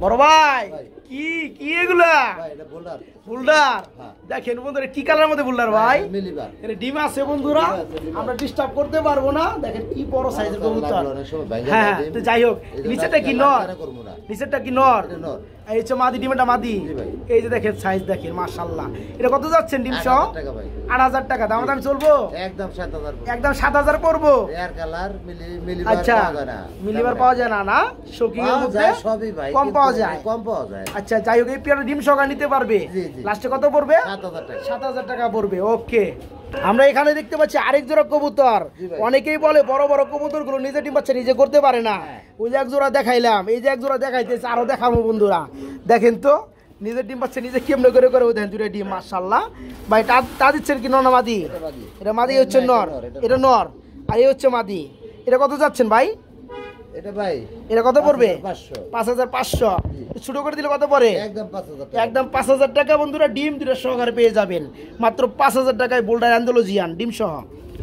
বড় ভাই, কি কি এগুলা? ভাই এটা বোল্ডার। বুলডার। দেখেন বন্ধুরা কি কালার মধ্যে বুলডার ভাই? মিলিবার। এটা ডিম আছে বন্ধুরা, আমরা ডিস্টার্ব করতে পারবো না। দেখেন কি বড় সাইজের কবুতর। হ্যাঁ, তো যাই হোক, নিচেরটা কি নর? নিচেরটা কি নর? এই হচ্ছে মাদি, ডিমটা মাদি। এই যে দেখেন সাইজ দেখেন, মাশাআল্লাহ। এটা কত যাচ্ছেন ডিম সহ? 8000 টাকা। দাম দাম চলবো? একদম 7000। একদম 7000 পড়বো। Air colour মিলিবার। আচ্ছা, মিলিবার পাওয়া যায় না? না, শোকিং এর মধ্যে সবই ভাই কম পাওয়া যায়। কম পাওয়া যায়। আচ্ছা, যাই হোক, এই পেয়ারা ডিম সহকারে নিতে পারবে। লাস্টে কত পড়বে? 7000 টাকা। 7000 টাকা পড়বে। ওকে, আমরা এখানে দেখতে পাচ্ছি আরেক জোড়া কবুতর। অনেকেই বলে বড় বড় কবুতর গুলো নিজে ডিম বাচ্চা নিজে করতে পারে না। ওই যে এক জোড়া দেখাইলাম, এই যে এক জোড়া দেখাইতেছে, আরো দেখাবো বন্ধুরা। দেখেন তো নিজের ডিম বাচ্চা নিজে কেমনে করে করে, ওই দেখেন দুটো ডিম, মাশাআল্লাহ। ভাই তা দিচ্ছেন কি নর না মাদি? এটা মাদি হচ্ছে নর, এটা নর, আর এই হচ্ছে মাদি। এটা কত যাচ্ছেন ভাই? এটা ভাই এটা কত পড়বে? 5500। ছোট করে দিলে কত পড়ে? একদম 5000 টাকা। একদম 5000 টাকা বন্ধুরা। ডিম দুটো সহকারে পেয়ে যাবেন মাত্র 5000 টাকায় বোল্ডার অ্যান্ডালুজিয়ান ডিম সহ।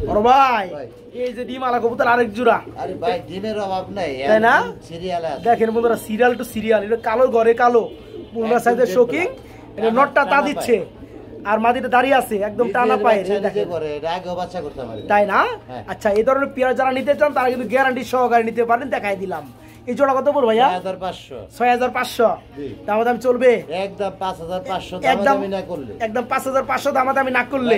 বড় ভাই, এই যে ডিম আলা কবুতর আরেক জোড়া। আরে ভাই ডিমের অভাব নাই, তাই না? সিরিয়াল আছে। দেখেন বন্ধুরা, সিরিয়াল টু সিরিয়াল। এটা কালো ঘরে কালো, বোল্ডার সাইজের শোকিং। এটা নটটা তা দিচ্ছে, আর মাদিটা দাঁড়িয়ে আছে একদম টানা পায়ে। তাই না? আচ্ছা, এই ধরনের পেয়ার যারা নিতে চান তারা কিন্তু গ্যারান্টি সহকারে নিতে পারেন। দেখাই দিলাম। এই জোড়া কত পড়বে ভাইয়া? 6500। দামাদামি চলবে? একদম 5500। একদম 5500 দামাদামি না করলে।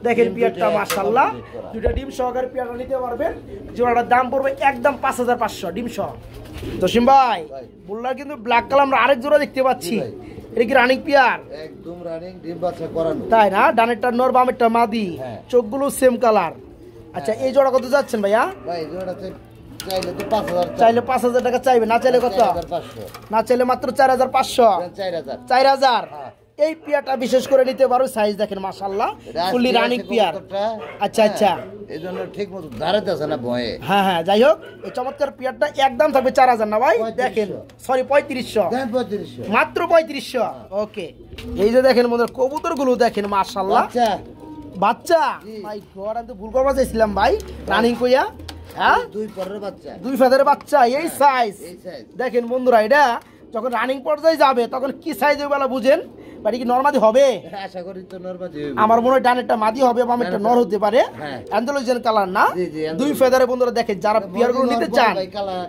দেখেন পেয়ারটা মাশাআল্লাহ, দুটো ডিম সহকারে পেয়ারটা নিতে পারবেন। জোড়াটার দাম পড়বে একদম 5500 ডিম সহ। জসিম ভাই, বললাম কিন্তু ব্ল্যাক কালার আমরা আরেক জোড়া দেখতে পাচ্ছি। এটা কি রানিং পেয়ার? একদম রানিং, ডিম বাচ্চা করানো। তাই না? ডানেরটা নর, বামেরটা মাদি, চোখগুলো সেম কালার। আচ্ছা, এই জোড়া কত যাচ্ছেন ভাইয়া? ভাই জোড়াতে চাইলে তো 5000। চাইলে 5000 টাকা চাইবে, না চাইলে কত? 4500। না চাইলে মাত্র 4500। 4000। এই পেয়ারটা বিশেষ করে নিতে পারো। সাইজ দেখেন মাশাআল্লাহ, ফুলি রানিং পেয়ার। আচ্ছা আচ্ছা, এইজন্য ঠিকমতো দাঁড়াতে আছে না ভয়ে। হ্যাঁ হ্যাঁ, যাই হোক, এই চমৎকার পেয়ারটা একদম থাকবে 4000 না ভাই? দেখেন, সরি 3500। মাত্র 3500। ওকে, এই যে দেখেন বন্ধুরা কবুতরগুলো দেখেন মাশাআল্লাহ। বাচ্চা ভাই, ঘর আমি তো ভুল করবা চাইছিলাম ভাই। রানিং কইয়া, হ্যাঁ, দুই ফেদারের বাচ্চা। এই সাইজ দেখেন বন্ধুরা, এটা যখন রানিং পর্যায়ে যাবে তখন কি সাইজ হবে বলা বুঝেন। বাড়ি কি নরমাদি হবে? আশা করি তো নরমাদি হবে। আমার মনে হয় ডানেরটা মাদি হবে, বামেরটা নর হতে পারে। অ্যান্ডালুজিয়ান কালার না? দুই ফেদারে বন্ধুরা দেখেন, যারা পিয়ারগুলো নিতে চান।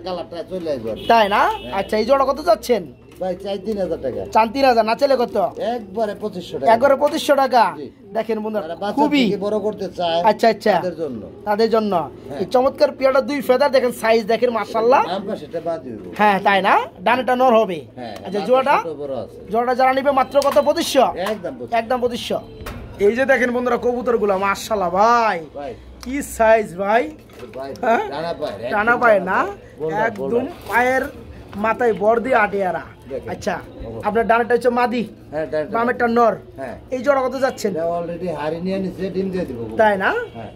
কালারটা চলে আসবে, তাই না? আচ্ছা, এই জোড়া কত যাচ্ছেন ভাই? চাই 3000 টাকা। চান 3000, না চাইলে কত? একবারে 2500 টাকা। একবারে 2500 টাকা। দেখেন বন্ধুরা, খুবই বড় করতে চায়। আচ্ছা আচ্ছা, তাদের জন্য এই চমৎকার পেয়ারটা দুই ফেদার দেখেন, সাইজ দেখেন মাশাআল্লাহ। হ্যাঁ, তাই না? ডানেটা নর হবে। আচ্ছা, জোড়াটা যারা নিবে মাত্র কত? 2500। একদম 2500। এই যে দেখেন বন্ধুরা কবুতরগুলো মাশাআল্লাহ ভাই, কি সাইজ ভাই! টানা পায় না, একদম পায়ের মাথায় বর দিয়ে আটিয়ারা। আচ্ছা, আপনার ডানেরটা হচ্ছে মাদি, বামেরটা নর। এই জোড়া কত যাচ্ছেন? অলরেডি হাড়ি নিয়ে নিছে, ডিম দিয়ে দিব। তাই না?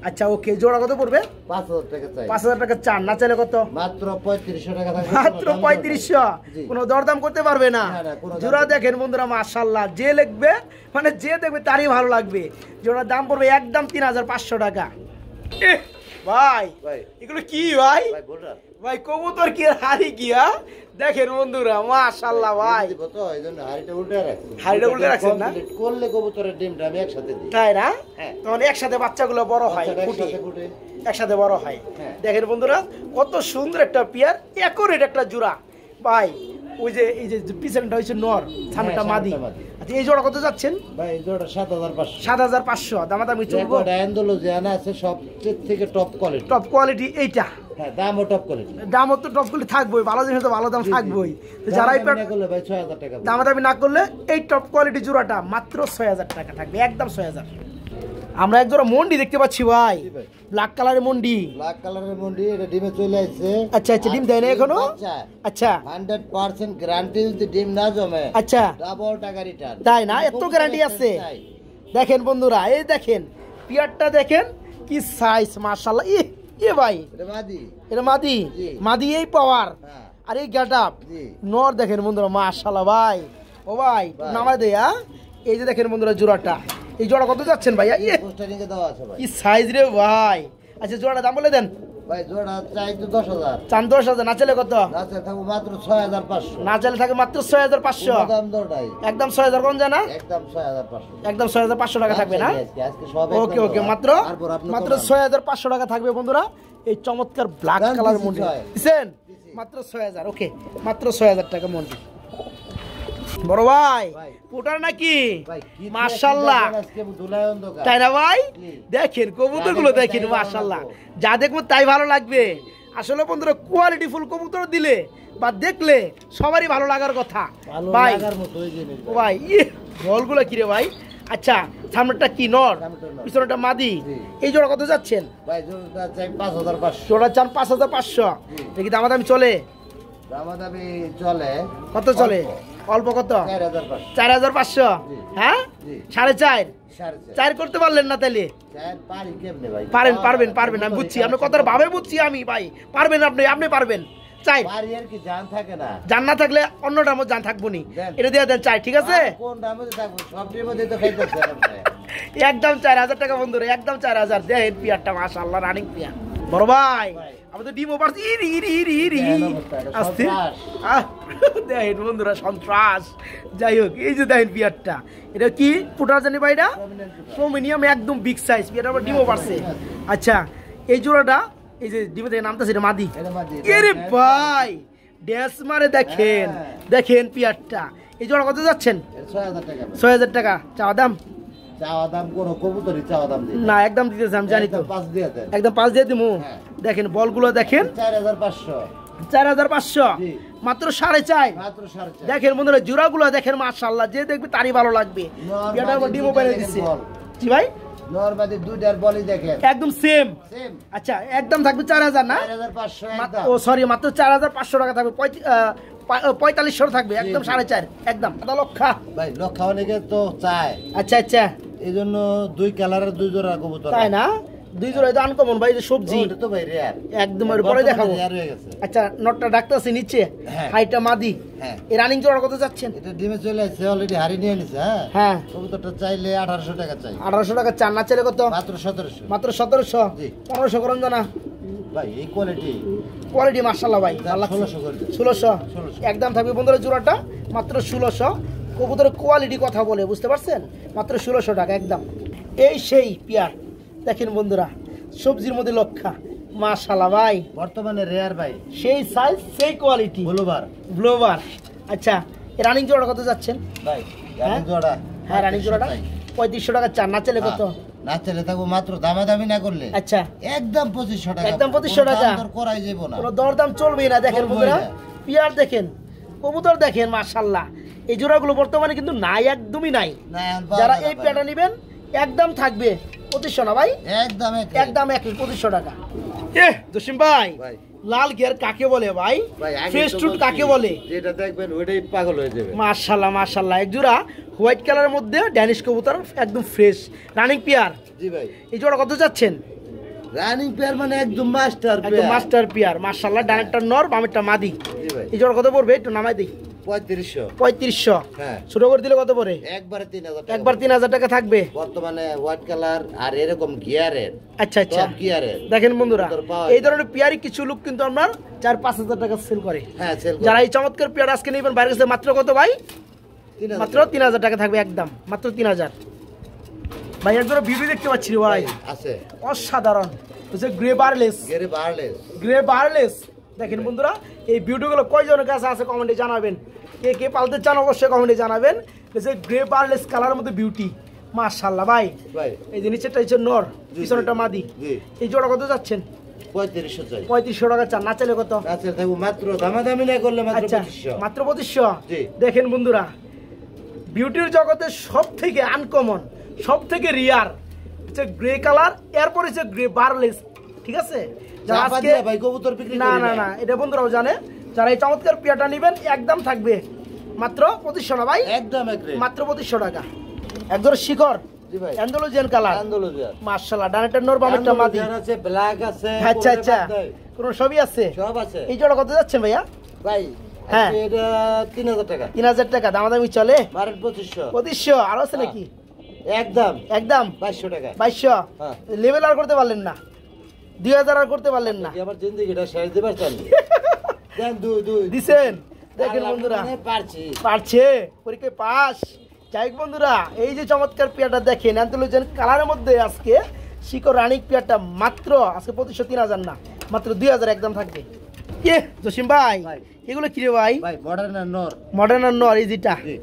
আচ্ছা, ওকে, জোড়া কত পড়বে? 5000 টাকা চাই। 5000 টাকা চান, না চাইলে কত? মাত্র 3500 টাকা থাকবে। মাত্র 3500। কোনো দরদাম করতে পারবে না। জোড়া দেখেন বন্ধুরা মাশাআল্লাহ, যে লিখবে মানে যে দেখবে তারই ভালো লাগবে। জোড়ার দাম পড়বে একদম 3500 টাকা। ভাই এগুলো কি ভাই? ভাই কবুতর কি হাড়ি কি? দেখেন বন্ধুরা মাশাআল্লাহ ভাই, হাড়িটা উল্টে রাখছেন না? করলে কবুতরের ডিমটা আমি একসাথে দিই। তাই না? তখন একসাথে বাচ্চাগুলো বড় হয়, একসাথে বড় হয়। দেখেন বন্ধুরা কত সুন্দর একটা পেয়ার, অ্যাকুরেট একটা জোড়া ভাই। ওই যে এই যে পিছনটা হচ্ছে নর, সামনেটা মাদি। আচ্ছা এই জোড়া কত যাচ্ছেন? ভাই এই জোড়া 7500। 7500 দামাদামি চলবো। এটা অ্যান্ডালুজিয়ানা আছে সবচেয়ে থেকে টপ কোয়ালিটি। টপ কোয়ালিটি এইটা। হ্যাঁ দামও টপ কোয়ালিটি। দামও তো টপ কোয়ালিটি থাকবেই, ভালো জিনিস তো ভালো দাম থাকবেই। তো যারা এই দামাদামি না করলে ভাই 6000 টাকা। দামাদামি না করলে এই টপ কোয়ালিটি জোড়াটা মাত্র 6000 টাকা থাকবে, একদম 6000। আমরা এক জোড়া মন্ডি দেখতে পাচ্ছি ভাই, ব্ল্যাক কালারের মন্ডি। ব্ল্যাক কালারের মন্ডি, এটা ডিমে চলে আসছে। আচ্ছা আচ্ছা, ডিম দেয় না এখনো? আচ্ছা 100% গ্যারান্টি, যদি ডিম না জমে আচ্ছা ডাবল টাকা রিটার্ন। তাই না? এত গ্যারান্টি আছে? দেখেন বন্ধুরা, এই দেখেন পিয়ারটা দেখেন কি সাইজ, মাশাআল্লাহ। এ ভাই এটা মাদি, এটা মাদি। মাদি এই পাওয়ার আর এই গেটআপ নর দেখেন বন্ধুরা, মাশাআল্লাহ ভাই। ও ভাই নামা দে। এই যে দেখেন বন্ধুরা জোড়াটা, এই জোড়া কত যাচ্ছেন ভাইয়া? পোস্টারিং এ দেওয়া আছে ভাই। কি সাইজ রে ভাই। আচ্ছা জোড়াটা দাম বলে দেন ভাই। জোড়া চাই তো 10000। চান 10000, না চলে কত? না চাই থাকো মাত্র 6500। না চলে থাকে মাত্র 6500। দাম দরটাই একদম 6000 কোন জানা? একদম 6500। একদম 6500 টাকা থাকবে না? আজকে সব ওকে ওকে, মাত্র 6500 টাকা থাকবে বন্ধুরা এই চমৎকার ব্ল্যাক কালার মন্ডি দিছেন মাত্র 6000। ওকে মাত্র 6000 টাকা মন্ডি। বড় ভাই পুটার নাকি? মাশাআল্লাহ, তাই না ভাই? দেখেন কবুতর গুলো দেখেন, মাশাআল্লাহ যা দেখবো তাই ভালো লাগবে। আসলে বন্ধুরা কোয়ালিটি ফুল কবুতর দিলে বা দেখলে সবারই ভালো লাগার কথা ভাই। ভাই বলগুলো কি রে ভাই? আচ্ছা সামনেটা কি নর, পিছনেটা মাদি। এই জোড়া কত যাচ্ছেন ভাই? জোড়া চাই 5500। জোড়া চান 5500। দেখি দামাদামি চলে? দামাদামি চলে। কত চলে? অল্প কত? 4500। 4500। হ্যাঁ 4.5 4 করতে পারলেন না তাইলে? পারেন পারবেন পারবেন, আমি বুঝছি আপনি কথাটা ভাবে বুঝছি আমি ভাই। পারবেন আপনি, আপনি পারবেন। চাই জান থাকে না, জান না থাকলে অন্যটার মধ্যে জান থাকবো নি, এটা দিয়ে দেন। চাই ঠিক আছে, একদম 4000 টাকা বন্ধুরা, একদম 4000। দেখেন পিয়ারটা মাশাআল্লাহ রানিং পিয়ার। বড় ভাই আমাদের ডিম ওভার আসছে। দেখেন বন্ধুরা সন্ত্রাস। যাই হোক এই যে দেখেন পিয়ারটা, এটা কি পুটার জানি ভাই? এটা প্রোমিনিয়াম, একদম বিগ সাইজ পিয়ারটা, আবার ডিম ওভারছে। আচ্ছা এই জোড়াটা এই যে ডিমে থেকে নামতেছে, এটা মাদি। এরে ভাই ড্যাস মারে দেখেন, দেখেন পিয়ারটা। এই জোড়া কত যাচ্ছেন? 6000 টাকা। চাওয়া দাম? চাওয়া দাম কোনো কবুতরই চাওয়া দাম না, একদম দিতেছে আমি জানি তো, একদম 5 দিয়ে দিমু। দেখেন বলগুলো দেখেন 4500 মাত্র 4.5। দেখেন বন্ধুরা জোড়াগুলো দেখেন মাশাআল্লাহ, যে দেখবে তারই ভালো লাগবে। এটা আবার ডিমো বাইরে দিচ্ছে। জি ভাই নরমাদি দুইটার বলি দেখেন একদম সেম। আচ্ছা একদম থাকবে 4000 না? 4500। ও সরি, মাত্র 4500 টাকা থাকবে। 4500 থাকবে, একদম 4.5 একদম। আধা লক্ষ ভাই, লক্ষ অনেকে তো চায়। আচ্ছা আচ্ছা, এই জন্য 2 কালারের 2 জোড়া কবুতর। তাই না? 2 জোড়া এটা আনকমন ভাই, এটা সবজি। এটা তো ভাই রেয়ার একদম। এর পরে দেখাবো। আচ্ছা নটটা ডাকতেছে নিচে, হাইটা মাদি। এই রানিং জোড়া কত যাচ্ছেন? এটা ডিমে চলে আসছে, অলরেডি হারি নিয়ে নিছে। হ্যাঁ কবুতরটা চাইলে 1800 টাকা চাই। 1800 টাকা চান, না চাইলে কত? মাত্র 1700। মাত্র 1700। 1500 করুন জানা ভাই। এই কোয়ালিটি মাশাআল্লাহ ভাই, 1600 একদম থাকবে বন্ধুরা জোড়াটা মাত্র 1600। কবুতরের কোয়ালিটি কথা বলে, বুঝতে পারছেন? মাত্র 1600 টাকা একদম। এই সেই পিয়ার দেখেন বন্ধুরা, সবজির মধ্যে লক্ষা, মাশাআল্লাহ ভাই বর্তমানে রেয়ার ভাই, সেই সাইজ সেই কোয়ালিটি। ব্লোবার। আচ্ছা এই রানিং জোড়া কত যাচ্ছেন ভাই? রানিং জোড়া, হ্যাঁ রানিং জোড়াটা 3500 টাকা চান, না চলে কত? না চলে থাকবো মাত্র দামাদামি না করলে আচ্ছা একদম 2500 টাকা। একদম 2500 টাকা করাই যাবো না, কোনো দরদাম চলবেই না। দেখেন বন্ধুরা পিয়ার দেখেন, কবুতর দেখেন মাশাআল্লাহ। এই জোড়াগুলো বর্তমানে কিন্তু নাই, একদমই নাই। যারা এই পেয়ারটা নেবেন একদম থাকবে 2500 না ভাই? একদম 2500 টাকা। জসিম ভাই লাল গিয়ার কাকে বলে ভাই? ফ্রেশ টুট কাকে বলে? যেটা দেখবেন ওইটাই পাগল হয়ে যাবে। মাশাআল্লাহ মাশাআল্লাহ, এক জোড়া হোয়াইট কালারের মধ্যে ড্যানিশ কবুতর, একদম ফ্রেশ রানিং পেয়ার। জি ভাই। এই জোড়া কত যাচ্ছেন? রানিং পেয়ার মানে একদম মাস্টার পেয়ার, একদম মাস্টার পেয়ার মাশাআল্লাহ। ডানেরটা নর, বামেরটা মাদি। জি ভাই। এই জোড়া কত পড়বে একটু নামাই দেই? 3500। হ্যাঁ ছোট করে দিলে কত পড়ে? একবারে 3000 টাকা। একবার 3000 টাকা থাকবে বর্তমানে হোয়াইট কালার আর এরকম গিয়ারের। আচ্ছা আচ্ছা, গিয়ারের দেখেন বন্ধুরা এই ধরনের পেয়ারই কিছু লোক কিন্তু আপনার 4-5 টাকা সেল করে। হ্যাঁ সেল করে। যারা এই চমৎকার পেয়ার আজকে নেবেন বাইরে কাছে মাত্র কত ভাই? মাত্র 3000 টাকা থাকবে, একদম মাত্র 3000। ভাই এক জোড়া বিবি দেখতে পাচ্ছি ভাই, আছে অসাধারণ, হচ্ছে গ্রে বারলেস। দেখেন বন্ধুরা এই ভিডিওগুলো কয়জনের কাছে আছে কমেন্টে জানাবেন। কে কে পালতে চান অবশ্যই কমেন্টে জানাবেন। এই যে গ্রে বার্লেস কালারের মধ্যে বিউটি মাশাআল্লাহ ভাই। ভাই এই যে নিচেরটা হচ্ছে নর, পিছনেরটা মাদি। জি এই জোড়া কত যাচ্ছেন? 3500 চাই। 3500 টাকা চান, না চাইলে কত? আচ্ছা থাকবো মাত্র দামাদামি না করলে মাত্র আচ্ছা 2500। মাত্র 2500। জি। দেখেন বন্ধুরা, বিউটির জগতে সব থেকে আনকমন, সব থেকে রিয়ার হচ্ছে গ্রে কালার, এরপর হচ্ছে গ্রে বার্লেস। ঠিক আছে, যারা চাপা আজকে দিয়ে ভাই কবুতর বিক্রি না করি না না এটা বন্ধুরাও জানে, যারা এই চমৎকার পেয়ারটা নেবেন একদম থাকবে মাত্র 2500 না ভাই, একদম এক রেট। মাত্র 2500 টাকা। একদম শিখর জি ভাই অ্যান্ডালুজিয়ান কালার আন্দোলন মাশাআল্লাহ, ডানেরটা নর বামেরটা মাদি। আছে ব্ল্যাক আছে আচ্ছা আচ্ছা, কোন সবই আছে? সব আছে। এই জোড়া কত যাচ্ছেন ভাইয়া? ভাই হ্যাঁ। আজকে এটা 3000 টাকা। 3000 টাকা দামাদামি চলে? মারেন 2500। 2500 আর আছে নাকি? একদম একদম 2200 টাকা। 2200। হ্যাঁ। লেভেল আর করতে পারলেন না, 2000 আর করতে পারলেন না। কি আমার জিন্দেগিটা শেষ দিবার চান দেন দুই দিছেন। দেখেন বন্ধুরা পারছি পারছে, পরীক্ষায় পাস। যাই হোক বন্ধুরা, এই যে চমৎকার পেয়ারটা দেখেন অ্যান্থোলজিয়ান কালারের মধ্যে আজকে শিকর রানিক পেয়ারটা মাত্র আজকে 2500, 3000 না মাত্র 2000 একদম থাকবে। কে জসিম ভাই ভাই। এগুলো কি রে ভাই? ভাই মডার্ন আর নর। মডার্ন আর নর, এই যেটা জি।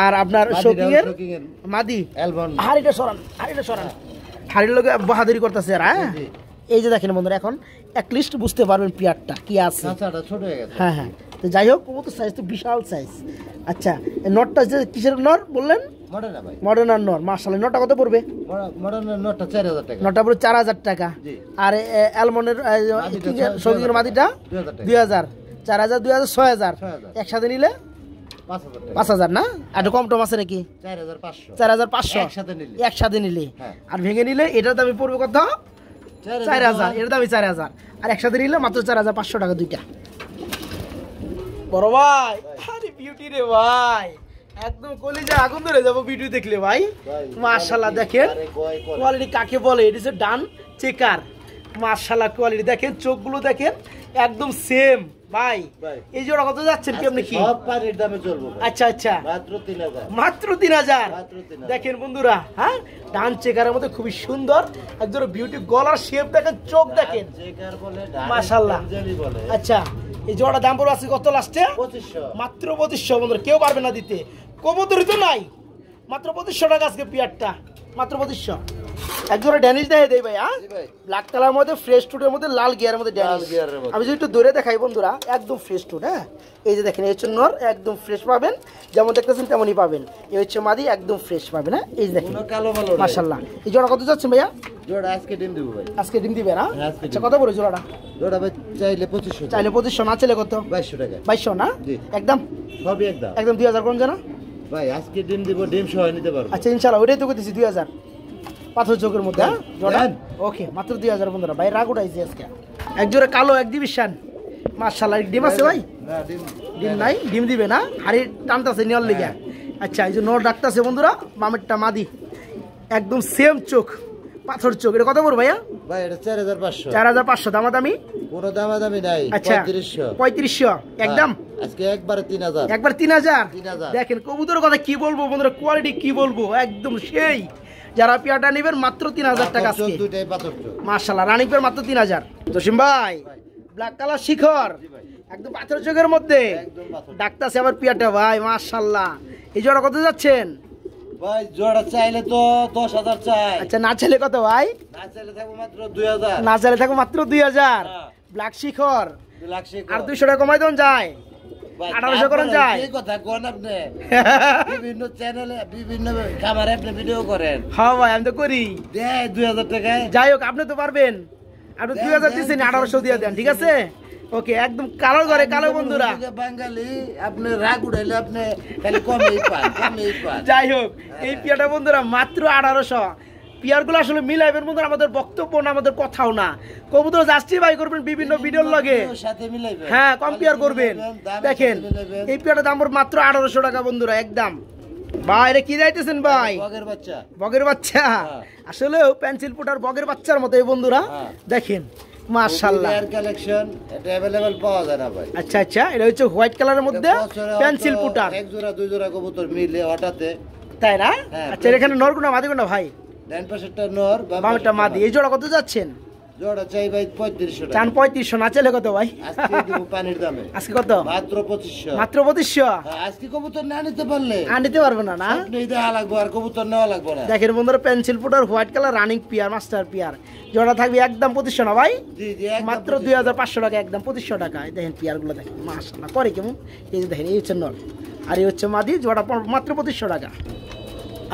আর আপনার শোকিং এর মাদি। অ্যালবন হাড়িটা সরান, হাড়িটা সরান, হাড়ির লোকে বাহাদুরি করতেছে আর হ্যাঁ। জি। এই যে দেখেন বন্ধুরা, এখন লিস্ট বুঝতে পারবেন পেয়ারটা কি আছে। কাঁচাটা ছোট হয়ে গেছে। হ্যাঁ হ্যাঁ, তো যাই হোক কবুতর সাইজ তো বিশাল সাইজ। আচ্ছা নটটা যে কিসের নর বললেন? মডার্ন ভাই মডার্ন আর নর মাশাআল্লাহ। নটটা কত পড়বে? মডার্ন নরটা 4000 টাকা। নটটা পুরো 4000 টাকা। জি। আর অ্যালমন্ডের সঙ্গীর মাদিটা 2000, 4000, 2000, 6000 একসাথে নিলে 5000 টাকা। 5000 না? আর একটু কম টম আছে নাকি? 4500 4500 একসাথে নিলে। একসাথে নিলে। হ্যাঁ। আর ভেঙে নিলে এটার দামই পড়বে কত? 4000। এর দামই 4000, আর একসাথে নিলে মাত্র 4500 টাকা দুইটা। বড় ভাই, আরে বিউটি রে ভাই, একদম কলিজা আগুন ধরে যাবো বিউটি দেখলে ভাই। মাশাআল্লাহ দেখেন কোয়ালিটি কাকে বলে, এটা হচ্ছে ডান চেকার। মাশাআল্লাহ কোয়ালিটি দেখেন, চোখগুলো দেখেন একদম সেম ভাই। এই জোড়া কত যাচ্ছেন কেমনে কি? সব পানির দামে চলবো ভাই। আচ্ছা আচ্ছা, মাত্র 3000। মাত্র 3000। মাত্র 3000। দেখেন বন্ধুরা, হ্যাঁ ডান চেকারের মধ্যে খুবই সুন্দর একজন বিউটি, গলার শেপ দেখেন, চোখ দেখেন চেকার বলে মাশাআল্লাহ। ডানজারি বলে। আচ্ছা এই জোড়া দাম পড়বে আজকে কত লাস্টে? 2500। মাত্র 2500 বন্ধুরা, কেউ পারবে না দিতে, কবুতরই তো নাই। মাত্র 2500 টাকা আজকে পিয়ারটা, মাত্র 2500। একজোড়া ড্যানিশ দেখে দেই ভাই। হ্যাঁ জি ভাই। ব্ল্যাক কালার মধ্যে ফ্রেশ টুটের মধ্যে লাল গিয়ারের মধ্যে ড্যানিশ। লাল গিয়ারের মধ্যে। আমি যদি একটু দূরে দেখাই বন্ধুরা, একদম ফ্রেশ টুট। হ্যাঁ এই যে দেখেন, এই হচ্ছে নর, একদম ফ্রেশ পাবেন, যেমন দেখতেছেন তেমনই পাবেন। এই হচ্ছে মাদি, একদম ফ্রেশ পাবেন। হ্যাঁ এই যে দেখেন কোনো কালো মালো নাই। মাশাআল্লাহ। এই জোড়া কত যাচ্ছে ভাইয়া? জোড়া আজকে ডিম দেবো ভাই। আজকে ডিম দিবে না? হ্যাঁ, আজকে আচ্ছা ডিম। কত পড়ে জোড়াটা? জোড়া ভাই চাইলে 2500 চাইলে 2500, না চাইলে কত? 2200 টাকা। 2200 না? জি। একদম সবই একদম। একদম 2000 কম জানা? ভাই আজকে ডিম দিব, ডিম সহ নিতে পারবো। আচ্ছা ইনশাআল্লাহ, ওইটাই তো করতেছি 2000 পাথর চোখের মধ্যে। হ্যাঁ জোড়া দেন। ওকে, মাত্র 2000 বন্ধুরা। ভাই রাগ উঠাইছি আজকে। এক জোড়া কালো এক্সিবিশন মাশাআল্লাহ। ডিম আছে ভাই? না ডিম ডিম নাই, ডিম দিবে না, হাড়ি টানতাছে নেওয়ার লিগে। আচ্ছা এই যে নর ডাকতাছে বন্ধুরা, বামেরটা মাদি, একদম সেম চোখ, পাথর চোখ। এটা কত পড়বে ভাইয়া? ভাই এটা 4500। 4500 দামাদামি? কোনো দামাদামি নাই। আচ্ছা 3500। 3500 একদম। আজকে একবারে 3000। একবার 3000। 3000 দেখেন কবুতরের কথা কি বলবো বন্ধুরা, কোয়ালিটি কি বলবো, একদম সেই। যারা পেয়ারটা নেবেন মাত্র 3000 টাকা আজকে। দুইটাই পাথর চোখ। মাশাআল্লাহ, রানিং পেয়ার মাত্র 3000। জসিম ভাই ব্ল্যাক কালার শিখর, একদম পাথর চোখের মধ্যে একদম পাথর। ডাকতাছে আবার পেয়ারটা ভাই মাশাআল্লাহ। এই জোড়া কত যাচ্ছেন? ভাই জোড়া চাইলে তো 10000 চাই। আচ্ছা না চাইলে কত ভাই? না চাইলে থাকবো মাত্র 2000। না চাইলে থাকো মাত্র 2000। হ্যাঁ। ব্ল্যাক শিখর 2 লাখ শেখ। আর 200 টাকা কমাই দেন যায়, ভাই, 1800 করেন যায়। এই কথা কোন আপনি বিভিন্ন চ্যানেলে বিভিন্ন খামারে আপনি ভিডিও করেন। হ্যাঁ ভাই আমি তো করি। দেয় 2000 টাকায়। যাই হোক আপনি তো পারবেন, আপনি 2000 দিচ্ছেন, 1800 দিয়ে দেন, ঠিক আছে? ওকে, একদম কালো ঘরে কালো বন্ধুরা। বাঙালি আপনি রাগ উঠাইলে আপনি খালি কমেই পান, কমেই পান। যাই হোক এই পিয়াটা বন্ধুরা মাত্র 1800। পিয়ারগুলো আসলে মিলাইবেন বন্ধুরা, আমাদের বক্তব্য না, আমাদের কথাও না। কবুতর জাস্টিফাই করবেন বিভিন্ন ভিডিওর লগে। সাথে মিলাইবেন। হ্যাঁ কম্পেয়ার করবেন। দাম দেখেন মিলাইবেন। এই পিয়াটার দাম পড়বে মাত্র 1800 টাকা বন্ধুরা একদম। ভাই এটা কি যাইতেছেন ভাই? বগের বাচ্চা। বগের বাচ্চা। হ্যাঁ। আসলেও পেন্সিল পুটার বগের বাচ্চার মতো এই বন্ধুরা। হ্যাঁ। দেখেন মাশাআল্লাহ। এর কালেকশন এটা अवेलेबल পাওয়া যায় না ভাই। আচ্ছা আচ্ছা, এটা হচ্ছে হোয়াইট কালারের মধ্যে বছরে পেন্সিল হয়তো পুটার, এক জোড়া দুই জোড়া কবুতর মিলে হঠাতে। তাই না? হ্যাঁ, আচ্ছা এখানে নর কোনা মাদি কোনা ভাই? ডান পাশেরটা নর বামেরটা মাদি। এই জোড়া কত যাচ্ছেন? জোড়া চাই ভাই 3500 টাকা। চান 3500, না চাইলে কত ভাই? আজকে দেব পানির দামে। আজকে কত? মাত্র 2500। মাত্র 2500। হ্যাঁ, আজকে কবুতর না নিতে পারলে আর নিতে পারবো না, না? আপনি দেওয়া লাগবে আর কবুতর নেওয়া লাগবে না। দেখেন বন্ধুরা, pencil footer white colour running pair, master pair, জোড়া থাকবে একদম 2500 না ভাই? জি জি, একদম মাত্র 2500 2500 টাকা, একদম 2500 টাকা। এই দেখেন পিয়ারগুলো দেখেন, মাশাআল্লাহ করে কেমন। এই যে দেখেন, এই হচ্ছে নর আর এই হচ্ছে মাদি, জোড়া মাত্র 2500 টাকা।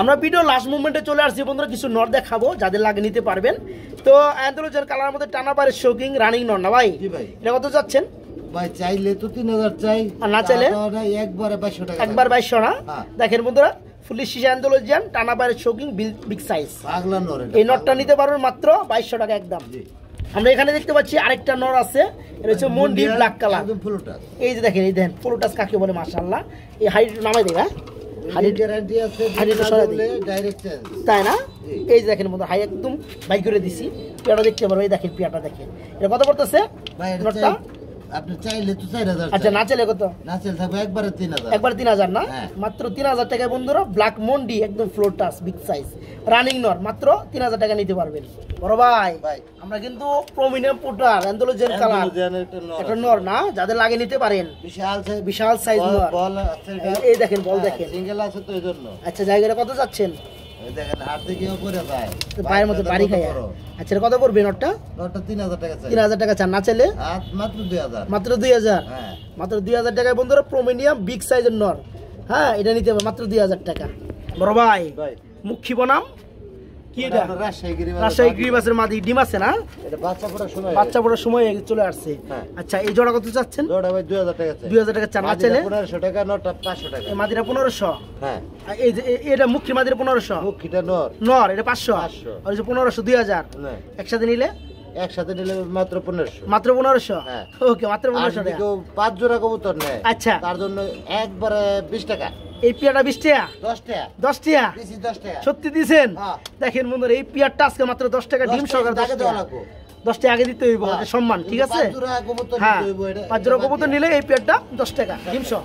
আমরা ভিডিও লাস্ট মুভমেন্টে চলে আসছি বন্ধুরা, কিছু নর দেখাবো যাদের লাগে নিতে পারবেন। তো অ্যান্থোলজির কালার মধ্যে টানা পারে শোকিং রানিং নর না ভাই? জি ভাই। এটা কত যাচ্ছেন ভাই চাইলে তো 3000 চাই, আর না চাইলে? একবারে 2200 টাকা। একবার 2200 না? হ্যাঁ। দেখেন বন্ধুরা, ফুলি শিশা অ্যান্থোলজিয়ান টানা পারে শোকিং বিগ সাইজ, পাগলা নর এটা। এই নটটা নিতে পারবেন মাত্র 2200 টাকা একদম। জি। আমরা এখানে দেখতে পাচ্ছি আরেকটা নর আছে, এটা হচ্ছে মন্ডি ব্ল্যাক কালার। একদম ফুল টাচ। এই যে দেখেন, এই দেখেন ফুলটাস কাকে বলে, মাশাআল্লাহ। এই হাইট নামাই দেবে, হাইট গ্যারান্টি আছে, হাইটটা সরাই দিই। Direct change. তাই না? জি। এই যে দেখেন বন্ধু, হাই একদম বাই করে দিছি। পিয়াটা দেখতে পারো, এই দেখেন পিয়াটা দেখেন, এটা কত পড়তেছে ভাই এটা নটটা? আপনি চাইলে তো 4000। আচ্ছা, না চাইলে কত? না চাইলে থাকবে একবারে 3000। একবার 3000 না? হ্যাঁ। মাত্র 3000 টাকায় বন্ধুরা, ব্ল্যাক মন্ডি একদম floor touch big size running নর, মাত্র 3000 টাকা নিতে পারবেন। বড় ভাই, ভাই। আমরা কিন্তু প্রমিনিয়াম পুটার অ্যান্থোলজিয়ান কালার একটা নর না, যাদের লাগে নিতে পারেন। বিশাল সাইজ, বিশাল সাইজ নর। বল আছে এটা। এই দেখেন, বল দেখেন। সিঙ্গেল আছে তো এইজন্য। আচ্ছা, জায়গাটা কত যাচ্ছেন? এই দেখেন হাত থেকে উপরে যায়। পায়ের মধ্যে বাড়ি খায়। আচ্ছা, এটা কত পড়বে নটটা? নটটা 3000 টাকা চাই। 3000 টাকা চান, না চাইলে? আর মাত্র 2000। মাত্র 2000। হ্যাঁ। মাত্র 2000 টাকায় বন্ধুরা, প্রমিনিয়াম বিগ সাইজের নর। হ্যাঁ, এটা নিতে হবে মাত্র 2000 টাকা। বড় ভাই, ভাই মুখী বনাম কি এটা? রাজশাহী গিরিবাজ। রাজশাহী গ্রিবাসের মাদি ডিম আছে না? এটা বাচ্চা পড়ার সময়। বাচ্চা পড়ার সময় চলে আসছে। হ্যাঁ। আচ্ছা, এই জোড়া কত চাচ্ছেন? জোড়া ভাই 2000 টাকা চাই। 2000 টাকা চান, না চাইলে? 1500 টাকা, নটটা 500 টাকা। এই মাদিরা 1500। হ্যাঁ। আর এই যে এটা মুখী মাদিরা 1500। মুখিটা নর। নর এটা 500। 500 আর এই যে 1500, 2000 না, একসাথে নিলে একসাথে নিলে মাত্র 1500। মাত্র 1500। হ্যাঁ। ওকে, মাত্র আর 1500 যদি টাকা। কেউ 5 জোড়া কবুতর নেয়, আচ্ছা। তার জন্য একবারে 20 টাকা। এই পিয়াটা 20 টাকা? 10 টাকা 10 টাকা? দিছি, 10 টাকা। সত্যি দিছেন? হ্যাঁ। দেখেন বন্ধুরা, এই পিয়ারটা আজকে মাত্র 10 টাকা, 10 ডিম সহকারে টাকা 10 দেওয়া টাকা। লাগবে। 10 টাকা আগে দিতে হইব, হ্যাঁ। এটা সম্মান, ঠিক আছে? 5 জোড়া কবুতর হ্যাঁ, নিতে হইব, এটা 5 জোড়া কবুতর নিলে এই পিয়ারটা 10 টাকা ডিম সহ।